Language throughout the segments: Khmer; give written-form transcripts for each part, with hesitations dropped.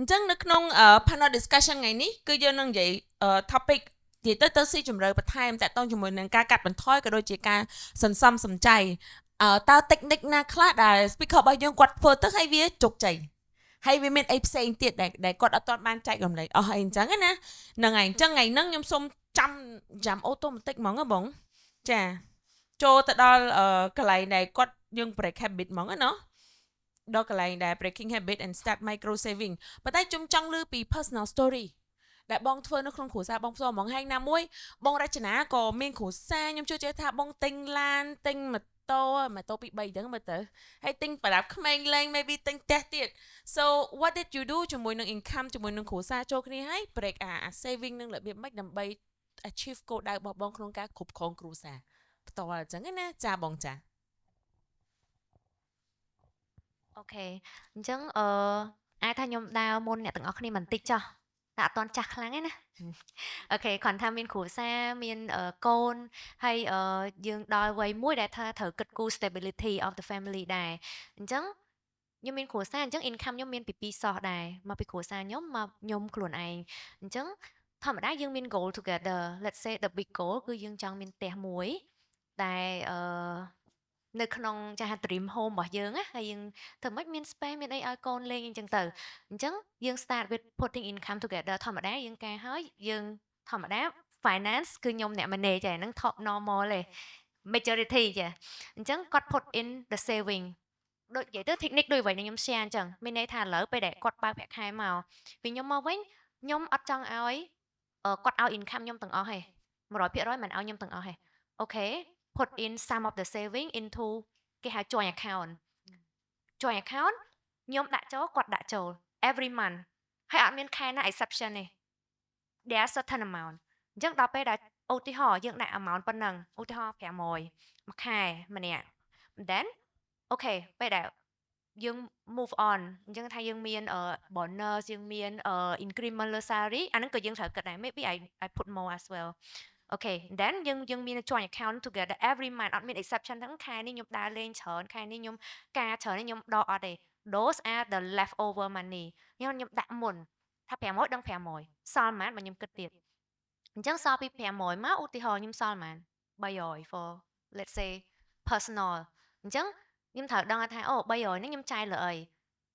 Chẳngនៅក្នុងpanel discussion ថ្ងៃនេះគឺយើងនឹងនិយាយtopic និយាយទៅស៊ីជម្រៅបន្ថែមតាក់ទងជាមួយនឹងការកាត់បន្ថយក៏ដូចជាការសន្សំសំចៃតើ technique ណាខ្លះដែល speaker របស់យើងគាត់ធ្វើទៅឲ្យវាជោគជ័យហើយវាមានអីផ្សេងទៀតដែលគាត់អត់ទាន់បានចែករំលែកអស់អីអញ្ចឹងណាហ្នឹងហើយអញ្ចឹងថ្ងៃហ្នឹងខ្ញុំសូមចាំអូតូម៉ាទិកហ្មងណាបងចាចូលទៅដល់កន្លែងដែលគាត់យើង break habit ហ្មងណាដល់កន្លែងដែល breaking habit and start micro saving ប៉ុន្តែខ្ញុំចង់លើពី personal story ដែលបងធ្វើនៅក្នុងគ្រួសារបងផ្ទាល់ហ្មងហើយណាមួយបងរចនាក៏មានគ្រួសារខ្ញុំជឿជាក់ថាបងទិញឡានទិញម៉ូតូពី3ហ្នឹងមើលទៅហើយទិញប្រដាប់ក្មេងលេង maybe ទិញផ្ទះទៀត so what did you do ជាមួយនឹង income ជាមួយនឹងគ្រួសារចូលគ្នាហើយ break saving នឹងរបៀបម៉េចដើម្បី achieve គោលដៅរបស់បងក្នុងការគ្រប់គ្រងគ្រួសារផ្ទាល់អញ្ចឹងណាចាបងចាអូខេអញ្ចឹងអាចថាខ្ញុំដើរមុនអ្នកទាំងអស់គ្នាបន្តិចចុះតែអត់តន់ចាស់ខ្លាំងទេណាអូខេគ្រាន់ថាមានគ្រួសារមានកូនហើយយើងដល់វ័យមួយដែលថាត្រូវគិតគូរ stability of the family ដែរអញ្ចឹងខ្ញុំមានគ្រួសារអញ្ចឹង income ខ្ញុំមានពីពីរសោះដែរមកពីគ្រួសារខ្ញុំមកខ្ញុំខ្លួនឯងអញ្ចឹងធម្មតាយើងមាន goal together let's say the big goal គឺយើងចង់មានផ្ទះមួយដែលនៅក្នុងចាស់ dream home របស់យើងណាហើយយើងធ្វើម៉េចមាន space មានអីឲ្យកូនលេងអញ្ចឹងទៅអញ្ចឹងយើង start with putting income together ធម្មតាយើងការហើយយើងធម្មតា finance គឺខ្ញុំអ្នក manage ហ្នឹង top normal ទេ majority ចាអញ្ចឹងគាត់ put in the saving ដូចនិយាយទៅ technique ដូចអ្វីខ្ញុំ share អញ្ចឹងមានន័យថាឥឡូវពេលដែលគាត់បើកប្រាក់ខែមកពីខ្ញុំមកវិញខ្ញុំអត់ចង់ឲ្យគាត់ឲ្យ income ខ្ញុំទាំងអស់ទេ 100% មិនឲ្យខ្ញុំទាំងអស់ទេអូខេ put in some of the saving into គេហៅ joint account ខ្ញុំដាក់ចូលគាត់ដាក់ចូល every month ហើយអត់មានខែណា exception ទេ there are certain amount អញ្ចឹងដល់ពេលដែលឧទាហរណ៍យើងដាក់ amount ប៉ុណ្ណឹងឧទាហរណ៍500មួយខែម្នាក់ then អូខេពេលដែលយើង move on អញ្ចឹងថាយើងមាន bonus យើងមាន incremental salary អាហ្នឹងក៏យើងត្រូវគិតដែរ maybe I put more as well អូខេ then យើងមាន joint account together every month អត់មាន exception ហ្នឹងខែនេះខ្ញុំដើរលេងច្រើនខែនេះខ្ញុំការច្រើននេះខ្ញុំដកអត់ទេ those are the leftover money ខ្ញុំដាក់មុនថា500ដឹង500សល់ប៉ុន្មានបើខ្ញុំគិតទៀតអញ្ចឹងសល់ពី500មកឧទាហរណ៍ខ្ញុំសល់ប៉ុន្មាន300 for let's say personal អញ្ចឹងខ្ញុំត្រូវដឹងថាអូ300ហ្នឹងខ្ញុំចាយលើអី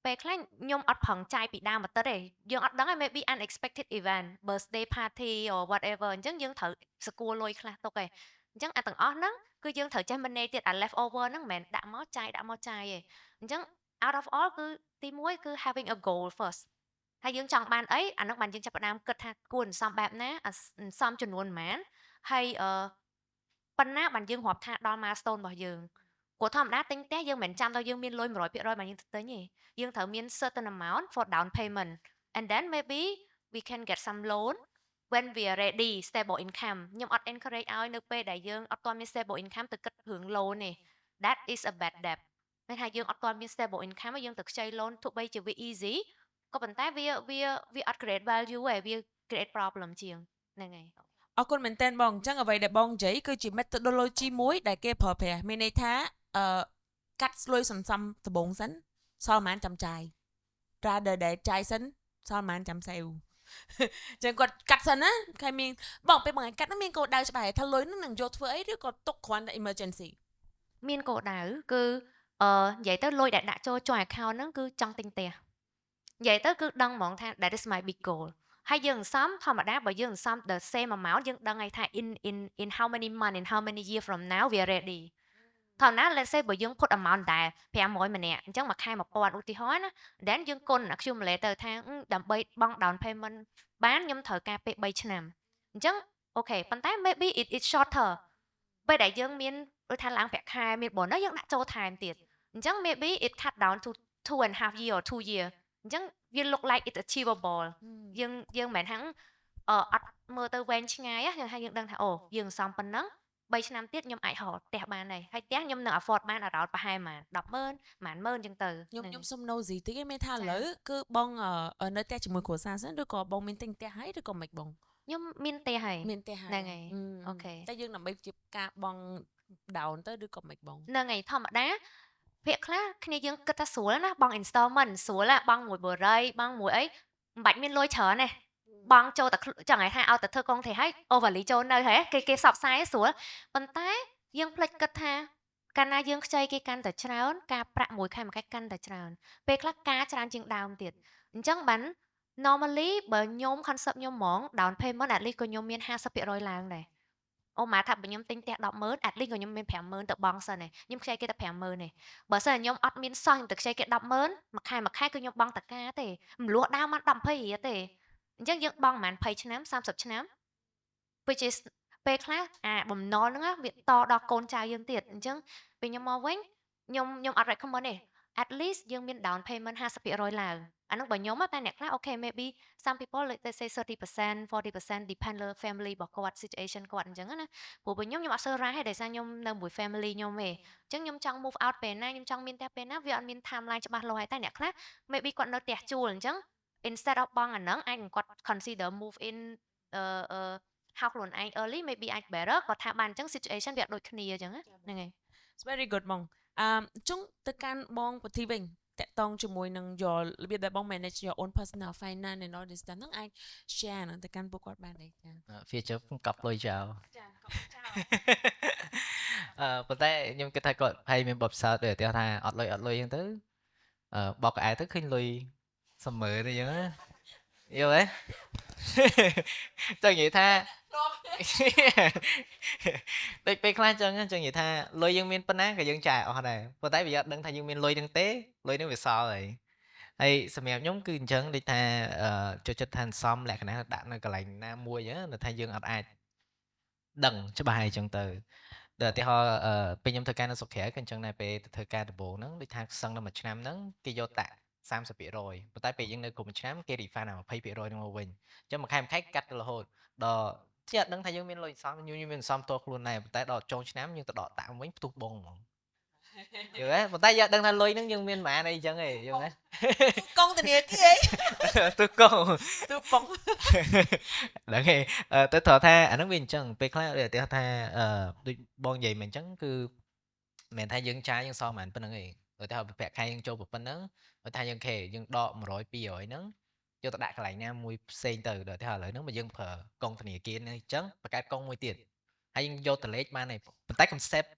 ពេលខ្លះខ្ញុំអត់ប្រឹងចាយពីដើមមកទឹកទេយើងអត់ដឹងទេ maybe unexpected event birthday party or whatever អញ្ចឹងយើងត្រូវស្គាល់លុយខ្លះទុកឯងអញ្ចឹងអាទាំងអស់ហ្នឹងគឺយើងត្រូវចេះ manage ទៀតអា left over ហ្នឹងមិនមែនដាក់មកចាយទេអញ្ចឹង out of all គឺទី1គឺ having a goal first ហើយយើងចង់បានអីអាហ្នឹងបានយើងចាប់ផ្ដើមគិតថាគួរសន្សំបែបណាសន្សំចំនួនប៉ុន្មានហើយប៉ុណ្ណាបានយើងរាប់ថាដល់ milestone របស់យើងព្រោះធម្មតាទិញផ្ទះយើងមិនចាំដល់យើងមានលុយ 100% បានយើងទៅទិញទេយើងត្រូវមាន certain amount for down payment and then maybe we can get some loan when we are ready stable income ខ្ញុំអត់ encourage ឲ្យនៅពេលដែលយើងអត់ទាន់មាន stable income ទៅគិតរឿង loan ទេ that is a bad debt ន័យថាយើងអត់ទាន់មាន stable income យើងទៅខ្ចី loan ទោះបីជាវា easy ក៏ប៉ុន្តែវាអត់ create value ទេវា create problem ជាងហ្នឹងហើយអរគុណមែនតើបងអញ្ចឹងអ្វីដែលបងនិយាយគឺជា methodology មួយដែលគេប្រើប្រាស់មានន័យថាកាត់លុយសន្សំដំបូងសិនសល់ប៉ុន្មានចាំចាយ rather ដែលចាយសិនសល់ប៉ុន្មានចាំ save ចឹងគាត់កាត់សិនណាគេមានបងពេលបងកាត់ហ្នឹងមានគោលដៅច្បាស់ថាលុយហ្នឹងនឹងយកធ្វើអីឬក៏ទុកគ្រាន់តែ emergency មានគោលដៅគឺនិយាយទៅលុយដែលដាក់ចូល joint account ហ្នឹងគឺចង់ទិញផ្ទះនិយាយទៅគឺដឹងហ្មងថា that is my big goal ហើយយើងសន្សំធម្មតាបើយើងសន្សំ the same amount យើងដឹងហើយថា in how many month in how many year from now we are ready ធម្មតា let's say បើយើង put amount ដែល500ម្នាក់អញ្ចឹងមួយខែ1000ឧទាហរណ៍ណា then យើងគុណ accumulate ទៅថាដើម្បីបង់ down payment បានខ្ញុំត្រូវការពេល3ឆ្នាំអញ្ចឹងអូខេប៉ុន្តែ maybe it is shorter ពេលដែលយើងមានដូចថាឡើងប្រាក់ខែមាន bonus យើងដាក់ចូលថែមទៀតអញ្ចឹង maybe it cut down to 2.5 year or 2 year អញ្ចឹងវា look like it's achievable យើងមិនមែនថាអត់មើលទៅវែងឆ្ងាយហើយយើងដឹងថាអូយើងសន្សំប៉ុណ្ណឹង3ឆ្នាំទៀតខ្ញុំអាចរកផ្ទះបានហើយផ្ទះខ្ញុំនៅ afford បាន around ប្រហែលប៉ុន្មាន100,000 100,000អញ្ចឹងទៅខ្ញុំសុំ nosy តិចឯងមានថាឥឡូវគឺបងនៅផ្ទះជាមួយគ្រួសារសិនឬក៏បងមានទិញផ្ទះហើយឬក៏មិនបងខ្ញុំមានផ្ទះហើយហ្នឹងហើយអូខេតែយើងដើម្បីជាការបង down ទៅឬក៏មិនបងហ្នឹងហើយធម្មតាភាគខ្លះគ្នាយើងគិតថាស្រួលណាបង installment ស្រួលណាបងមួយបរិយបងមួយអី bạch miên lôi chở này bong châu ta chẳng ai hai ao ta thơ con thì hay overly châu nơi thế cái sọp sai xuống bàn tay dương plek cất ha cana dương chơi cái can ta trơn ca prạ mùi khai một cái can ta trơn về các cá trơn chừng đào tiệt chẳng bắn normally bởi nhóm concept nhóm món down payment at least có nhóm miên 50% làng này ô mà thật bởi nhóm tinh tẹt đọc mớn at least có nhóm miên 50,000tự bong sân này nhóm chơi cái tập 50,000này bởi sao nhóm admin xong nhóm tự chơi cái đọc mớn mà khai cứ nhóm bong tạc cá thế lúa đau mà đọc pay gì thế chẳng dương bong màn payឆ្នាំ30ឆ្នាំ which is ពេលខ្លះអាបំណុលហ្នឹងវាតដល់កូនចៅយើងទៀតអញ្ចឹងពេលខ្ញុំមកវិញខ្ញុំអត់ recommend ទេ at least យើងមាន down payment 50%ឡើងអាហ្នឹងបើខ្ញុំតែអ្នកខ្លះ okay maybe some people like they say 30% 40% depend លើ family របស់គាត់ situation គាត់អញ្ចឹងណាព្រោះបើខ្ញុំអត់សើរ៉ាទេដោយសារខ្ញុំនៅមួយ family ខ្ញុំទេអញ្ចឹងខ្ញុំចង់ move out ពេលណាខ្ញុំចង់មានផ្ទះពេលណាវាអត់មាន timeline ច្បាស់លាស់ហើយតែអ្នកខ្លះ maybe គាត់នៅផ្ទះជួលអញ្ចឹង instead of បង់អាហ្នឹងអាចនឹងគាត់ consider move in អឺ ហៅខ្លួនឯង early maybe អាច better គាត់ថាបានអញ្ចឹង situation វាអត់ដូចគ្នាអញ្ចឹងហ្នឹងហើយ It's very good បងចុងទៅកាន់បងពធីវិញតកតងជាមួយនឹងយករបៀបដែលបង manage your own personal finance and all this stuff ហ្នឹងអាច share ទៅកាន់ពួកគាត់បានទេចា future កប់លុយចោល ចាកុំចោល ប៉ុន្តែខ្ញុំគិតថាគាត់ហើយមានបបផ្សោតដូចថាអត់លុយអញ្ចឹងទៅបោកក្អែទៅឃើញលុយសំមើទៅអញ្ចឹងណាយល់ទេ ចឹងនិយាយថា ដូចពេលខ្លះចឹងនិយាយថាលុយយើងមានប៉ុណ្ណាក៏យើងចាយអស់ដែរប៉ុន្តែវាអត់ដឹងថាយើងមានលុយនឹងទេលុយនឹងវាសល់ហើយសម្រាប់ខ្ញុំគឺអញ្ចឹងដូចថាចូលចិត្តថាសំលក្ខណៈដាក់នៅកន្លែងណាមួយនៅថាយើងអត់អាចដឹងច្បាស់អីចឹងទៅដល់ឧទាហរណ៍ពេលខ្ញុំធ្វើការនៅស្រុកក្រៅក៏អញ្ចឹងដែរពេលទៅធ្វើការដំបូងហ្នឹងដូចថាសឹងដល់មួយឆ្នាំហ្នឹងគេយកតាក់ 30% ប៉ុន្តែពេលយើងនៅគ្រប់មួយឆ្នាំគេ refund 20% ហ្នឹងមកវិញអញ្ចឹងមួយខែកាត់ទៅរហូតដល់ជាអត់ដឹងថាយើងមានលុយសំយើងមានសំតខ្លួនដែរប៉ុន្តែដល់ចុងឆ្នាំយើងទៅដកតាក់វិញផ្ទុះបងហ្មងយល់ទេប៉ុន្តែយើងដឹងថាលុយហ្នឹងយើងមានប៉ុន្មានអីចឹងឯងយល់ទេ កងធនាគារអី ទូកង ទូបង ដឹងទេទៅត្រថាអាហ្នឹងវាអញ្ចឹងពេលខ្លះឧទាហរណ៍ថាដូចបងនិយាយមិនអញ្ចឹងគឺមិនមែនថាយើងចាយយើងសល់ប៉ុណ្្នឹងឯងឧទាហរណ៍ប្រាក់ខែយើងចូលប៉ុណ្្នឹងឧទាហរណ៍យើងខេយើងដក100 200ហ្នឹងយកទៅដាក់កន្លែងណាមួយផ្សេងទៅឧទាហរណ៍ឥឡូវហ្នឹងបើយើងប្រើកងធនាគារហ្នឹងអញ្ចឹងបង្កើតកងមួយទៀតហើយយើងយកទៅលេខបានឯងប៉ុន្តែ concept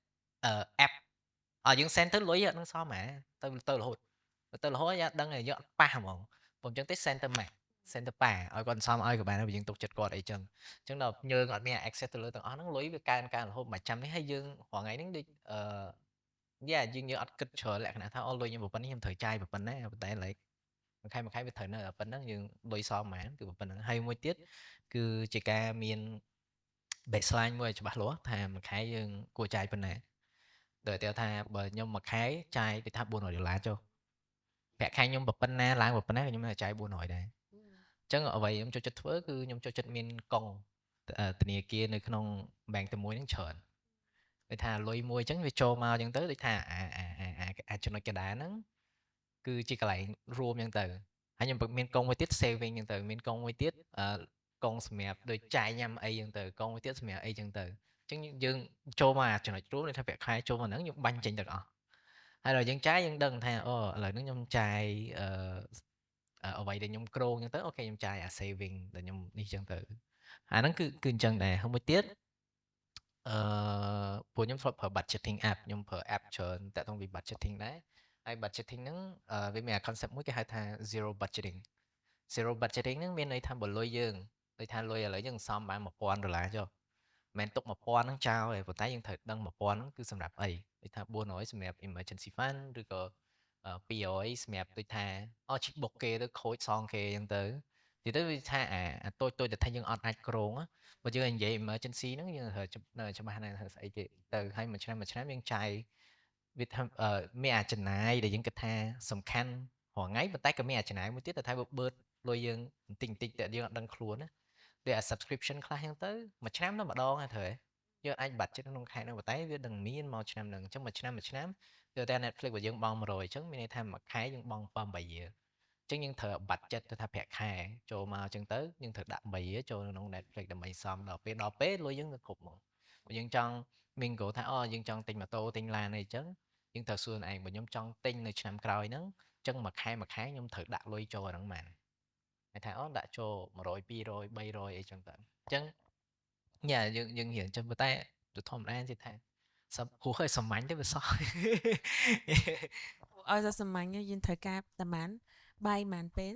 app ឲ្យយើង send ទៅលុយអត់នឹងសល់ហ្មងទៅរហូតយកដឹងឯងយកប៉ះហ្មងผมអញ្ចឹងទេ send ទៅម៉ាក់ send ទៅប៉ាឲ្យគាត់សំឲ្យក៏បានដែរយើងទុកចិត្តគាត់អីចឹងអញ្ចឹងដល់យើងអត់មាន access ទៅលើទាំងអស់ហ្នឹងលុយវាកើនរហូតមួយចាំនេះហើយយើងរាល់ថ្ងៃហ្នឹងដូចយើងអត់គិតច្រើនលក្ខណៈថាអូលុយខ្ញុំប៉ុណ្ណេះខ្ញុំត្រូវចាយប៉ុណ្ណាប៉ុន្តែ like មួយខែវាត្រូវនៅប៉ុណ្ណឹងយើងលុយសល់ប៉ុន្មានគឺប៉ុណ្ណឹងហើយមួយទៀតគឺជាការមាន baseline មួយច្បាស់លាស់ថាមួយខែយើងគួរចាយប៉ុណ្ណាដូចថាបើខ្ញុំមួយខែចាយដូចថា$400ចុះប្រាក់ខែខ្ញុំប៉ុណ្ណាឡើងប៉ុណ្ណាខ្ញុំនឹងចាយ400ដែរអញ្ចឹងអ្វីខ្ញុំចូលចិត្តធ្វើគឺខ្ញុំចូលចិត្តមានកងធនាគារនៅក្នុង bank តែមួយហ្នឹងច្រើនដូចថាលុយមួយអញ្ចឹងវាចូលមកអញ្ចឹងទៅដូចថាអាចំណុចកណ្ដាលហ្នឹងគឺជាកន្លែងរួមអញ្ចឹងទៅហើយខ្ញុំមានកងមួយទៀត saving អញ្ចឹងទៅមានកងមួយទៀតកងសម្រាប់ដូចចាយញ៉ាំអីអញ្ចឹងទៅកងមួយទៀតសម្រាប់អីអញ្ចឹងទៅអញ្ចឹងយើងចូលមកចំណុចរួមដូចថាប្រាក់ខែចូលមកហ្នឹងយើងបាញ់ចេញទាំងអស់ហើយដល់យើងចាយយើងដឹងថាអូឥឡូវហ្នឹងខ្ញុំចាយអ្វីដែលខ្ញុំក្រងអញ្ចឹងទៅអូខេខ្ញុំចាយអា saving ដែលខ្ញុំនេះអញ្ចឹងទៅអាហ្នឹងគឺអញ្ចឹងដែរហើយមួយទៀតពួកខ្ញុំធ្លាប់ប្រើ budgeting app ខ្ញុំប្រើ app ច្រើនតាក់ទងពី budgeting ដែរហើយ budgeting ហ្នឹងវាមាន concept មួយគេហៅថា zero budgeting ហ្នឹងមានន័យថាបើលុយយើងដូចថាលុយឥឡូវយើងសំបាន$1000ចុះមិនទុក1000ហ្នឹងចោលទេប៉ុន្តែយើងត្រូវដឹង1000ហ្នឹងគឺសម្រាប់អីដូចថា400សម្រាប់ emergency fund ឬក៏200សម្រាប់ដូចថាឈិះបុកគេទៅខូចសងគេអញ្ចឹងទៅនិយាយទៅវាថាអាតូចតែថាយើងអត់អាចក្រងបើយើងនិយាយ emergency ហ្នឹងយើងត្រូវច្បាស់ណាស់ថាស្អីគេទៅហើយមួយឆ្នាំយើងចាយវាថាមានអាចំណាយដែលយើងគិតថាសំខាន់រាល់ថ្ងៃប៉ុន្តែក៏មានអាចំណាយមួយទៀតតែថាវាបឺតលុយយើងបន្តិចតែយើងអត់ដឹងខ្លួនណាដូចអា subscription ខ្លះហ្នឹងទៅមួយឆ្នាំទៅម្ដងហ្នឹងត្រូវយើងអាច budget ក្នុងខែហ្នឹងប៉ុន្តែវានឹងមានមកឆ្នាំហ្នឹងអញ្ចឹងមួយឆ្នាំគឺតែ Netflix បើយើងបង់100អញ្ចឹងមានន័យថាមួយខែយើងបង់8រៀលអញ្ចឹងយើងត្រូវ budget ទៅថាប្រាក់ខែចូលមកអញ្ចឹងទៅយើងត្រូវដាក់3រៀលចូលក្នុង Netflix ដើម្បីសំដល់ពេលលុយយើងទៅគ្រប់មកបើយើងចង់មាន goal ថាយើងចង់ទិញម៉ូតូទិញឡានអីអញ្ចឹងយើងត្រូវសួរខ្លួនឯងបើខ្ញុំចង់ទិញនៅឆ្នាំក្រោយហ្នឹងអញ្ចឹងមួយខែខ្ញុំត្រូវដាក់លុយចូលអាហ្នឹងហ្មង Ngày tháng ó đã cho 100 200 300អីចឹងទៅអញ្ចឹងញ៉ាយើងរៀនចឹងប៉ុន្តែទៅធម្មតាទេថាហួសឲ្យសាមញ្ញទេវាសោះ ឲ្យទៅសាមញ្ញយើងត្រូវការតែបានបាយបានពេល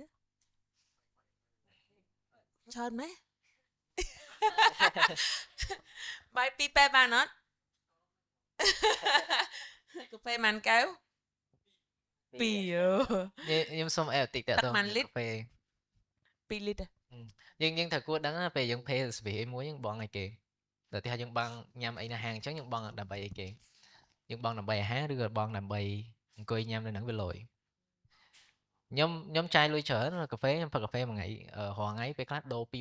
ច្រើនម៉េច បាយពីរពេលបានអត់ កាហ្វេមួយកែវពីរ ខ្ញុំសុំអេតិចតើ ទឹកម៉ានលីត្រ កាហ្វេ 2 លីត្រ យើងត្រូវគួរដឹងណាពេលយើងភេសវីមួយយើងបងអីគេតែថាយើងបងញ៉ាំអីនៅហាងអញ្ចឹងយើងបងដើម្បីអីគេយើងបងដើម្បីអាហារឬក៏បងដើម្បីអង្គុយញ៉ាំនៅហ្នឹងវាលុយខ្ញុំចាយលុយច្រើនកាហ្វេខ្ញុំផឹកកាហ្វេមួយថ្ងៃរាល់ថ្ងៃពេលខ្លះដូរពី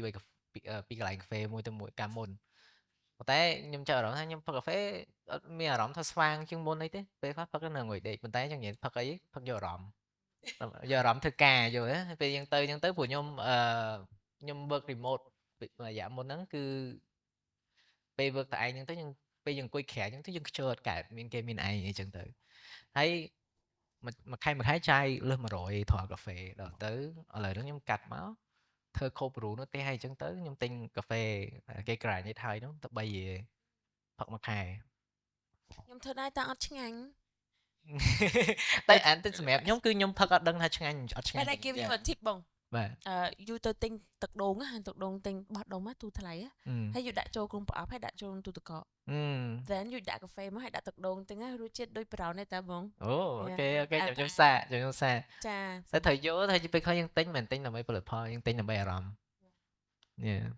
កន្លែងកាហ្វេមួយទៅមួយកាលមុនប៉ុន្តែខ្ញុំចាប់អារម្មណ៍ថាខ្ញុំផឹកកាហ្វេអត់មានអារម្មណ៍ថាស្វាងជាងមុនអីទេពេលខ្លះផឹកនៅងុយដេកប៉ុន្តែចឹងនិយាយផឹកអីផឹកយកអារម្មណ៍ធ្វើការយល់ទេពេលយើងទៅចឹងទៅព្រោះខ្ញុំ work remote រយៈមុនហ្នឹងគឺពេល work តែឯងចឹងទៅយើងពេលយើងអង្គុយក្រៅចឹងទៅយើងខ្ជិលអត់កើតមានគេមានឯងអីចឹងទៅហើយមួយខែចាយលើស100ធរកាហ្វេដល់ទៅឥឡូវហ្នឹងខ្ញុំកាត់មកធ្វើ cold brew នោះទេហើយចឹងទៅខ្ញុំទិញកាហ្វេគេក្រាញ់ឲ្យហើយនោះទៅ3រៀលផឹកមួយខែ ខ្ញុំធ្វើដែរតែអត់ឆ្ងាញ់ តែអានទៅសម្រាប់ខ្ញុំគឺខ្ញុំផឹកអត់ដឹងថាឆ្ងាញ់អត់ឆ្ងាញ់ តែ give you a tip បង បាទ យូទៅទិញទឹកដូងហ្នឹងទឹកដូងទិញបោះដុំទូថ្លៃហើយយូដាក់ចូលក្នុងប្រអប់ហើយដាក់ចូលក្នុងទូទឹកកក then យូដាក់កាហ្វេមកហើយដាក់ទឹកដូងទិញហើយរសជាតិដូច brown ទេតាបង អូអូខេខ្ញុំសាចា ចា តែត្រូវយកទៅពេលខ្លះយើងទិញមិនទិញដើម្បីផលិតផលយើងទិញដើម្បីអារម្មណ៍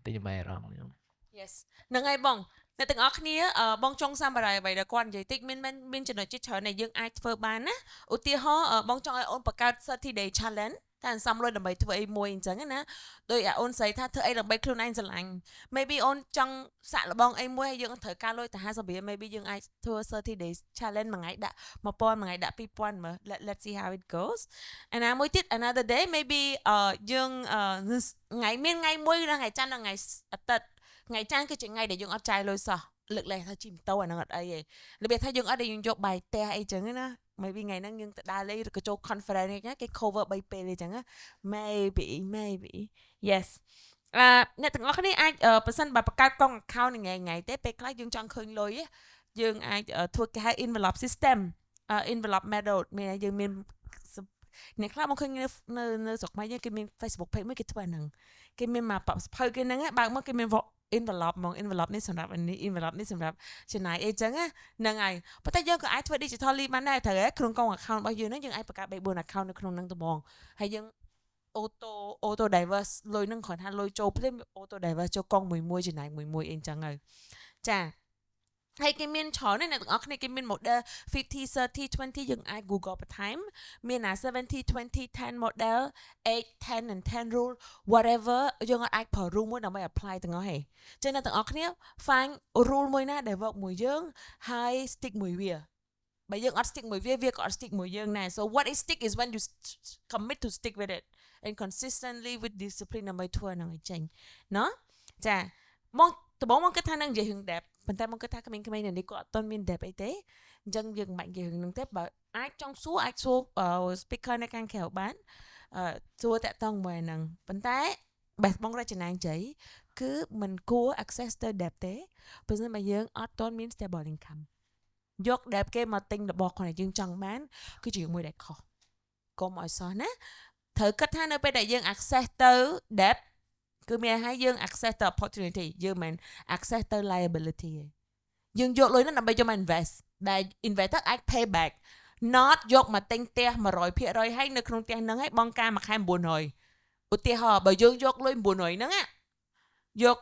ទិញដើម្បីអារម្មណ៍ខ្ញុំ yes ហ្នឹងហើយបងអ្នកទាំងអស់គ្នាបងចង់សាំបារ៉ៃអ្វីដែលគាត់និយាយតិចមានចំណុចចិត្តច្រើនដែលយើងអាចធ្វើបានណាឧទាហរណ៍បងចង់ឲ្យអូនបង្កើត 30 day challenge តែអន្សំលុយដើម្បីធ្វើអីមួយអញ្ចឹងណាដោយអូនស្រីថាធ្វើអីដើម្បីខ្លួនឯងស្រឡាញ់ maybe អូនចង់សាក់លបងអីមួយហើយយើងត្រូវការលុយតែ50រៀល maybe យើងអាចធ្វើ30 day challenge មួយថ្ងៃដាក់1000មួយថ្ងៃដាក់2000មើល let's see how it goes អាណាមួយទៀត another day maybe យើងថ្ងៃមានថ្ងៃមួយឬថ្ងៃច័ន្ទឬថ្ងៃអាទិត្យថ្ងៃច័ន្ទគឺជាថ្ងៃដែលយើងអត់ចាយលុយសោះលើកលែងថាជិះម៉ូតូអាហ្នឹងអត់អីទេរបៀបថាយើងអត់ដែលយើងយកបាយផ្ទះអីចឹងណា maybe ថ្ងៃហ្នឹងយើងទៅដើរលេងឬក៏ចូល conference ហ្នឹងគេ cover 3ពេលអីចឹងណា maybe yes អ្នកទាំងអស់គ្នាអាចប៉ះសិនបើបង្កើតកង account ថ្ងៃទេពេលខ្លះយើងចង់ឃើញលុយយើងអាចធ្វើគេហៅ envelope system envelope method មានយើងមានអ្នកខ្លះមកឃើញនៅស្រុកខ្មែរយើងគេមាន Facebook page មួយគេធ្វើអាហ្នឹងគេមានមកប៉សភៅគេហ្នឹងបើកមកគេមាន envelope ហ្មង envelope នេះសម្រាប់នេះ envelope នេះសម្រាប់ចំណាយអីចឹងហ្នឹងហើយប៉ុន្តែយើងក៏អាចធ្វើ digitally បានដែរត្រូវក្នុងកង account របស់យើងហ្នឹងយើងអាចបង្កើត 3-4 account នៅក្នុងហ្នឹងទៅហ្មងហើយយើង auto diverse លុយហ្នឹងគ្រាន់ថាលុយចូលភ្លាម auto diverse ចូលកងមួយចំណាយមួយអីចឹងហើយចាហើយគេមានច្រើនណាស់អ្នកទាំងអស់គ្នាគេមាន model 50 30 20 យើងអាច Google បន្ថែមមានអា70 20 10 model 8 10 and 10 rule whatever យើងអាចប្រើ rule មួយដើម្បី apply ទាំងអស់ហេចឹងអ្នកទាំងអស់គ្នា find rule មួយណាដែល work មួយយើងហើយ stick មួយវាបើយើងអត់ stick មួយវាក៏អត់ stick មួយយើងដែរ so what is stick is when you commit to stick with it and consistently with discipline ដើម្បីធ្វើហ្នឹងឲ្យចេញណោះចាបងដំបូងមកគិតថានឹងនិយាយរឿង depth ប៉ុន្តែមកគិតថាក្មេងៗនេះគាត់អត់ទាន់មាន depth អីទេអញ្ចឹងយើងមិនបាច់និយាយរឿងហ្នឹងទេបើអាចចង់សួរអាចសួរ speaker នៅខាងក្រៅបានសួរតាក់ទងមួយហ្នឹងប៉ុន្តែបែបបងរចនាជ័យគឺមិនគួរ access ទៅ depth ទេបើមិនបើយើងអត់ទាន់មាន stable income យក depth គេមកទិញរបស់គាត់យើងចង់បានគឺជារឿងមួយដែលខុសកុំឲ្យសោះណាត្រូវគិតថានៅពេលដែលយើង access ទៅ depth គឺមានឲ្យយើង access ទៅ opportunity យើងមិន access ទៅ liability ទេយើងយកលុយហ្នឹងដើម្បីយកមក invest ដែល invest ទៅអាច pay back not យកមកទិញផ្ទះ 100% ហើយនៅក្នុងផ្ទះហ្នឹងហើយបង់ការមួយខែ900ឧទាហរណ៍បើយើងយកលុយ900ហ្នឹងយក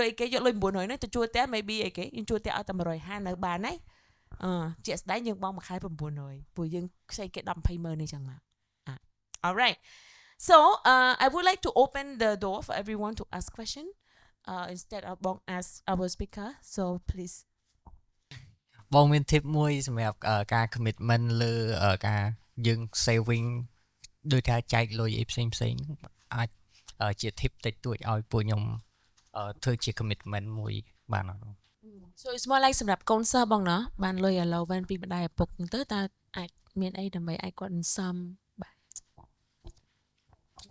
អីគេយកលុយ900ហ្នឹងទៅជួលផ្ទះ maybe អីគេយើងជួលផ្ទះឲ្យតែ150នៅបានហើយជាក់ស្ដែងយើងបង់មួយខែ900ព្រោះយើងខ្ចីគេ10-20ម៉ឺននេះចឹងមក alright so I would like to open the door for everyone to ask question instead of bong ask our speaker so please បងមាន tip មួយសម្រាប់ការ commitment លើការយើង saving ដោយការចែកលុយអីផ្សេងអាចជា tip តិចតួចឲ្យពួកខ្ញុំធ្វើជា commitment មួយបានអត់ so it's more like សម្រាប់កូនសិស្សបងណាបានលុយ allowance ពីម្ដាយឪពុកទៅតើអាចមានអីដើម្បីឲ្យគាត់សន្សំបាទ